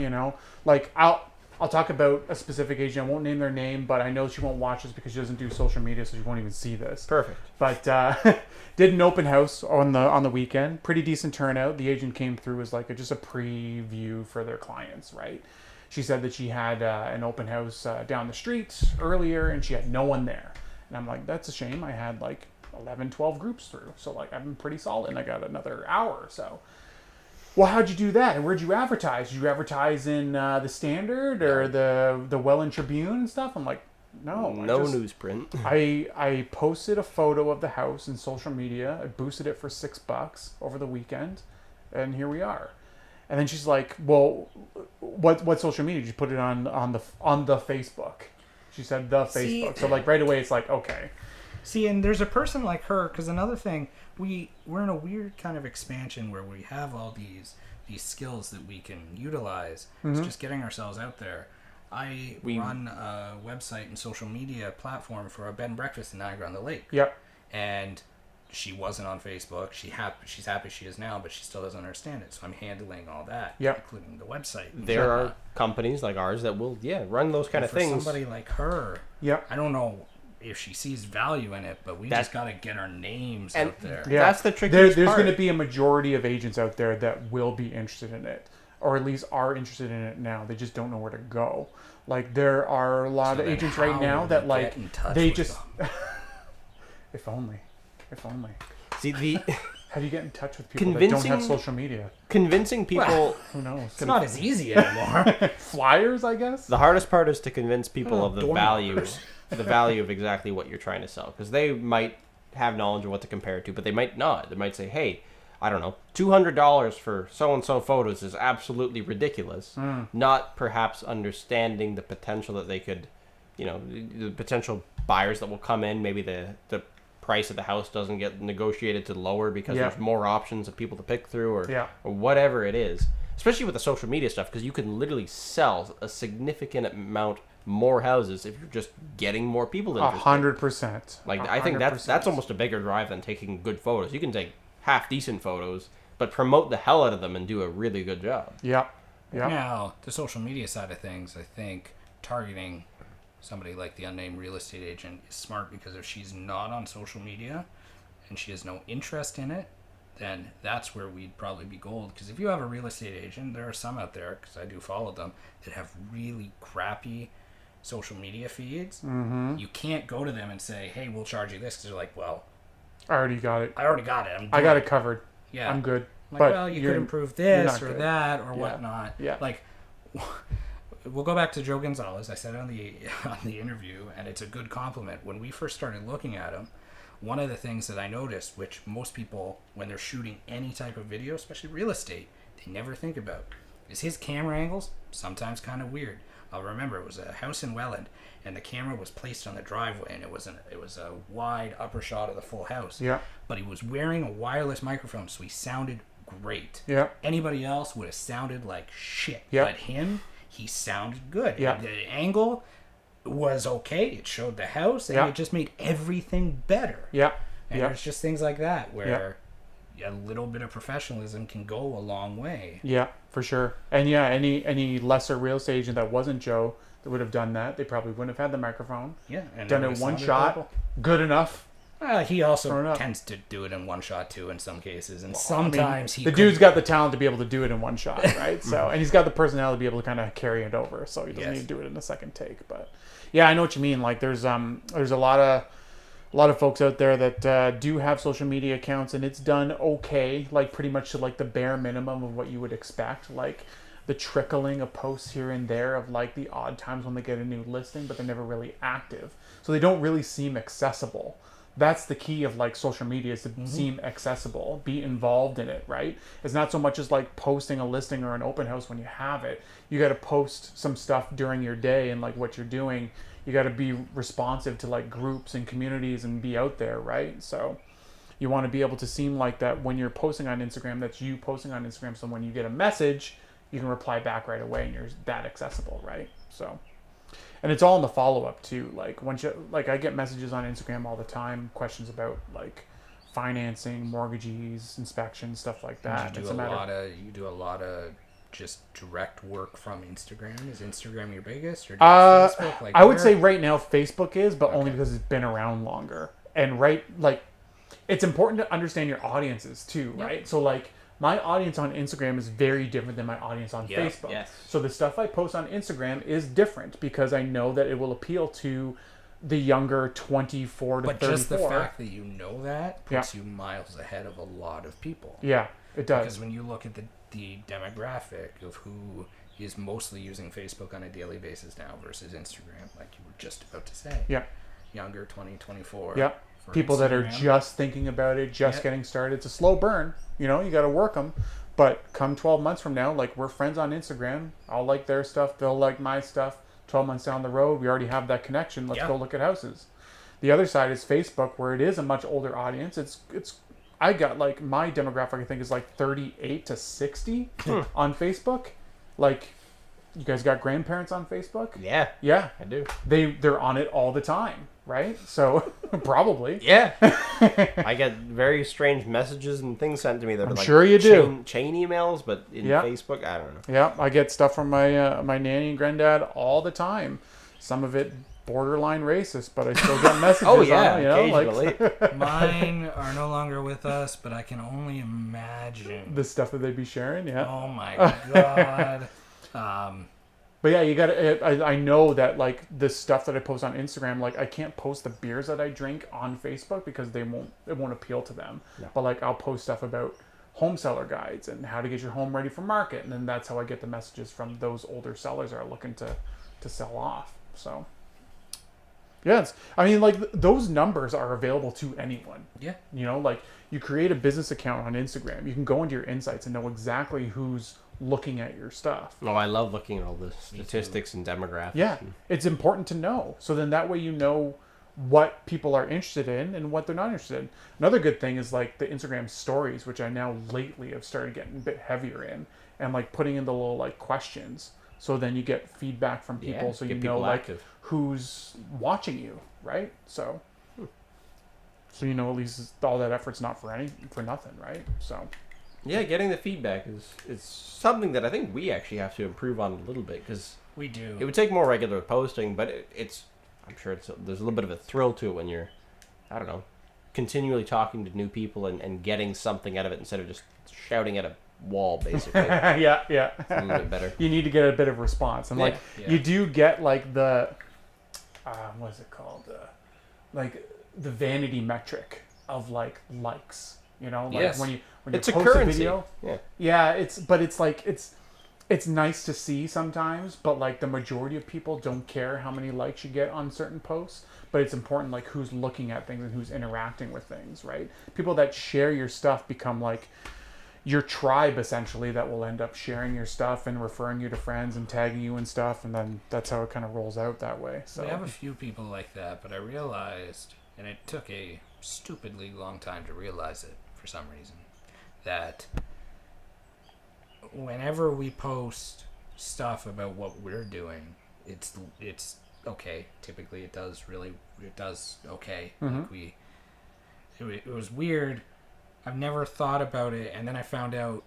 Like, I'll talk about a specific agent. I won't name their name, but I know she won't watch this because she doesn't do social media, so she won't even see this. Perfect. But did an open house on the weekend. Pretty decent turnout. The agent came through as like just a preview for their clients, right? She said that she had an open house down the street earlier, and she had no one there. And I'm like, that's a shame. I had like 11, 12 groups through. So like I've been pretty solid, and I got another hour or so. Well, how'd you do that? And where'd you advertise? Did you advertise in the Standard or the Welland Tribune and stuff? I'm like, no. No newsprint. I posted a photo of the house in social media. I boosted it for $6 over the weekend, and here we are. And then she's like, well, what social media? Did you put it on the Facebook? She said the Facebook. So like right away it's like, okay. See, and there's a person like her, because another thing, we're in a weird kind of expansion where we have all these skills that we can utilize. It's just getting ourselves out there. I run a website and social media platform for a bed and breakfast in Niagara on the Lake. Yep. And she wasn't on Facebook. She's happy she is now, but she still doesn't understand it. So I'm handling all that, including the website. There are companies like ours that will, run those kind of things. Somebody like her, I don't know if she sees value in it, but we just got to get our names out there. Yeah. That's the trickiest There's part. going to be a majority of agents out there that will be interested in it, or at least are interested in it now. They just don't know where to go. Like there are a lot of agents right now that like they just if only. See, how do you get in touch with people that don't have social media? Convincing people... Well, who knows? It's not as easy anymore. Flyers, I guess? The hardest part is to convince people of the value of exactly what you're trying to sell. Because they might have knowledge of what to compare it to, but they might not. They might say, hey, I don't know, $200 for so-and-so photos is absolutely ridiculous. Not perhaps understanding the potential that they could, the potential buyers that will come in. Maybe the price of the house doesn't get negotiated to lower because there's more options of people to pick through or whatever it is. Especially with the social media stuff, because you can literally sell a significant amount more houses if you're just getting more people interested. 100%. Like 100%. I think that's almost a bigger drive than taking good photos. You can take half decent photos, but promote the hell out of them and do a really good job. Yeah. Now, the social media side of things, I think targeting somebody like the unnamed real estate agent is smart, because if she's not on social media and she has no interest in it, then that's where we'd probably be gold. Because if you have a real estate agent, there are some out there, because I do follow them, that have really crappy social media feeds. You can't go to them and say, hey, we'll charge you this, because they're like, well, I already got it. I got it covered. Yeah, I'm good. Like, but well, you could improve this or good. that or whatnot. Yeah. Like, we'll go back to Joe Gonzalez. I said it on the interview, and it's a good compliment. When we first started looking at him, one of the things that I noticed, which most people, when they're shooting any type of video, especially real estate, they never think about, is his camera angles sometimes kind of weird. I'll remember it was a house in Welland, and the camera was placed on the driveway, and it was a wide upper shot of the full house. Yeah. But he was wearing a wireless microphone, so he sounded great. Yeah. Anybody else would have sounded like shit. Yeah. But him, he sounded good. Yeah. The angle was okay. It showed the house, and it just made everything better. Yeah. And there's just things like that where a little bit of professionalism can go a long way. Yeah, for sure. And any lesser real estate agent that wasn't Joe that would have done that, they probably wouldn't have had the microphone. Yeah. And done it one shot. Good enough. He also tends to do it in one shot too in some cases, and sometimes the dude's got the talent to be able to do it in one shot, right? So, and he's got the personality to be able to kind of carry it over, so he doesn't need to do it in a second take. But yeah, I know what you mean. Like there's a lot of folks out there that do have social media accounts, and it's done okay, like pretty much to like the bare minimum of what you would expect, like the trickling of posts here and there of like the odd times when they get a new listing, but they're never really active, so they don't really seem accessible. That's the key of like social media, is to seem accessible, be involved in it, right? It's not so much as like posting a listing or an open house when you have it. You got to post some stuff during your day and like what you're doing. You got to be responsive to like groups and communities and be out there, right? So you want to be able to seem like that when you're posting on Instagram, that's you posting on Instagram. So when you get a message, you can reply back right away and you're that accessible, right? So... And it's all in the follow-up too. Like I get messages on Instagram all the time, questions about like financing, mortgages, inspections, stuff like that. You do a lot of just direct work from Instagram. Is Instagram your biggest, or do you have Facebook? Like, I would say right now Facebook is, but only because it's been around longer. And it's important to understand your audiences too, right? So like my audience on Instagram is very different than my audience on Yeah, Facebook. yes. So the stuff I post on Instagram is different because I know that it will appeal to the younger 24 to 34. But just the fact that you know that puts you miles ahead of a lot of people. Yeah, it does. Because when you look at the demographic of who is mostly using Facebook on a daily basis now versus Instagram, like you were just about to say. Yeah. Younger, 20, 24. Yeah. People that are just thinking about it, just getting started. It's a slow burn. You know, you got to work them. But come 12 months from now, like, we're friends on Instagram. I'll like their stuff. They'll like my stuff. 12 months down the road, we already have that connection. Let's go look at houses. The other side is Facebook, where it is a much older audience. It's I got, like, my demographic, I think, is like 38 to 60 on Facebook. Like, you guys got grandparents on Facebook? Yeah. Yeah. I do. They're on it all the time, right? So, probably. Yeah. I get very strange messages and things sent to me that are like sure you do. Chain emails, but in Facebook, I don't know. Yeah, I get stuff from my my nanny and granddad all the time. Some of it borderline racist, but I still get messages. Oh yeah, on it, you know, occasionally. like Mine are no longer with us, but I can only imagine the stuff that they'd be sharing. Yeah. Oh my god. But yeah, you got to. I know that, like, the stuff that I post on Instagram, like, I can't post the beers that I drink on Facebook because it won't appeal to them. No. But, like, I'll post stuff about home seller guides and how to get your home ready for market, and then that's how I get the messages from those older sellers that are looking to sell off. So yeah, I mean, like, those numbers are available to anyone. Yeah. You know, like, you create a business account on Instagram, you can go into your insights and know exactly who's looking at your stuff. Oh, I love looking at all the statistics and demographics. Yeah, it's important to know. So then that way you know what people are interested in and what they're not interested in. Another good thing is, like, the Instagram stories, which I now lately have started getting a bit heavier in, and, like, putting in the little, like, questions. So then you get feedback from people, so you know, like, who's watching you, right? So you know, at least all that effort's not for nothing, right? So yeah, getting the feedback is something that I think we actually have to improve on a little bit, because we do. It would take more regular posting, but I'm sure there's a little bit of a thrill to it when you're, I don't know, continually talking to new people and getting something out of it instead of just shouting at a wall, basically. yeah. It's a little bit better. You need to get a bit of response, and you do get, like, the what is it called? Like, the vanity metric of, like, likes. You know, like, when you it's post a currency. video, it's nice to see sometimes, but, like, the majority of people don't care how many likes you get on certain posts. But it's important, like, who's looking at things and who's interacting with things, right? People that share your stuff become, like, your tribe, essentially, that will end up sharing your stuff and referring you to friends and tagging you and stuff, and then that's how it kind of rolls out that way. So we have a few people like that, but I realized, and it took a stupidly long time to realize it for some reason, that whenever we post stuff about what we're doing, it's okay. Typically it does okay. Mm-hmm. Like it was weird. I've never thought about it, and then I found out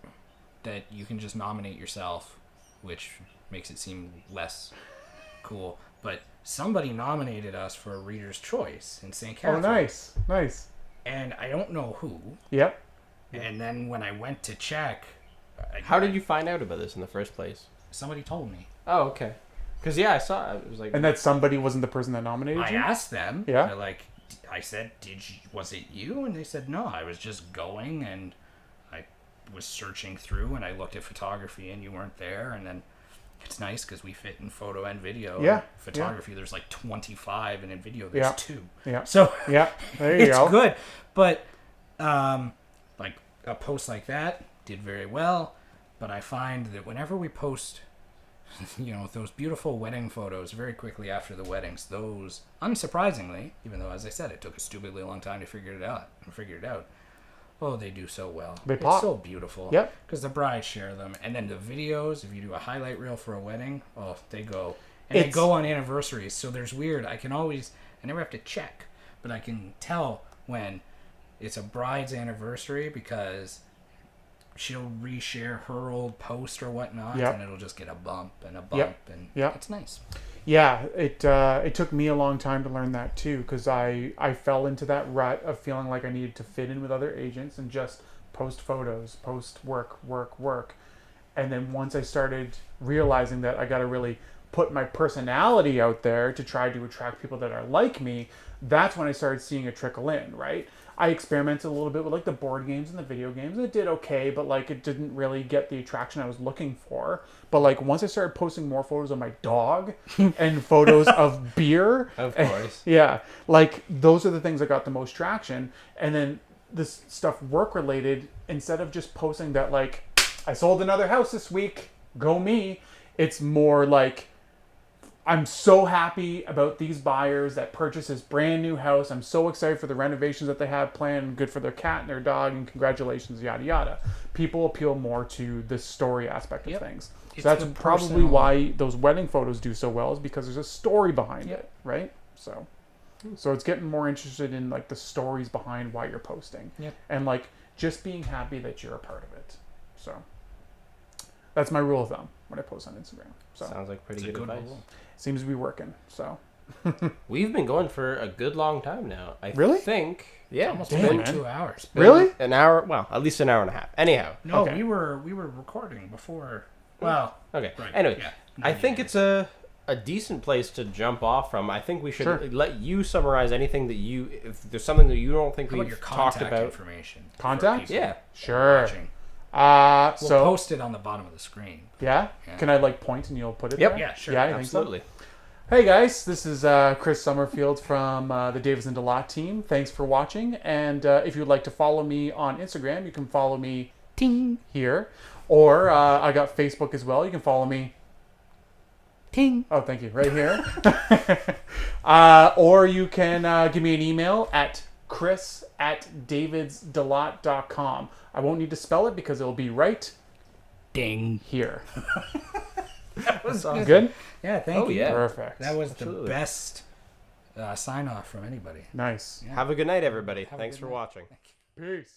that you can just nominate yourself, which makes it seem less cool. But somebody nominated us for a Reader's Choice in St. Catharines. Oh, nice. And I don't know who. Yep. And then when I went to check... How did you find out about this in the first place? Somebody told me. Oh, okay. Because, I saw it. It was like... And that somebody wasn't the person that nominated you? I asked them. Yeah. I said, was it you? And they said, no, I was just going, and I was searching through, and I looked at photography, and you weren't there. And then it's nice because we fit in photo and video. Yeah. Photography, there's like 25, and in video, there's 2. Yeah. So yeah, there you go. It's good. But like a post like that did very well. But I find that whenever we post, those beautiful wedding photos very quickly after the weddings, those, unsurprisingly, even though, as I said, it took a stupidly long time to figure it out, oh, they do so well. They pop. It's so beautiful. Yep. Because the brides share them. And then the videos, if you do a highlight reel for a wedding, oh, they go. And they go on anniversaries. So there's weird. I never have to check, but I can tell when it's a bride's anniversary because she'll reshare her old post or whatnot, and it'll just get a bump and a bump, and it's nice. Yeah, it took me a long time to learn that too, because I fell into that rut of feeling like I needed to fit in with other agents and just post photos, post work. And then once I started realizing that I got to really put my personality out there to try to attract people that are like me, that's when I started seeing it trickle in, right? I experimented a little bit with like the board games and the video games, and it did okay, but like it didn't really get the attraction I was looking for. But like once I started posting more photos of my dog and photos of beer, Of course. yeah, like those are the things that got the most traction. And then this stuff work related, instead of just posting that like I sold another house this week, go me, it's more like I'm so happy about these buyers that purchased this brand new house. I'm so excited for the renovations that they have planned, good for their cat and their dog, and congratulations, yada yada. People appeal more to the story aspect of things. So that's probably why those wedding photos do so well, is because there's a story behind it, right? So it's getting more interested in like the stories behind why you're posting, and like just being happy that you're a part of it. So that's my rule of thumb when I post on Instagram. So sounds like pretty good advice. Seems to be working. So we've been going for a good long time now. I Really? think. Yeah. Almost Damn, been man. 2 hours. Really? An hour. Well, at least an hour and a half. Anyhow. No, Okay. we were recording before. Well, Okay. right. Anyway, Yeah. I think it's a decent place to jump off from. I think we should Sure. let you summarize anything that you, if there's something that you don't think How about we've your talked contact about. information? for Contact? people Yeah. Sure. watching? We'll We'll post it on the bottom of the screen. Yeah? Yeah. Can I like point and you'll put it Yep. there? Yeah, sure. Yeah, I think so. Absolutely. Hey guys, this is Chris Somerfield from the Davis and Delot team. Thanks for watching. And if you'd like to follow me on Instagram, you can follow me here. Or I got Facebook as well. You can follow me. Oh, thank you. Right here. Or you can give me an email at chris@davidsdelot.com. I won't need to spell it because it'll be right Ding. here. That was Good? Yeah, thank you. yeah. Perfect. That was Absolutely. the best sign off from anybody. Nice. Yeah. Have a good night, everybody. Have a Thanks good for night. watching. Peace.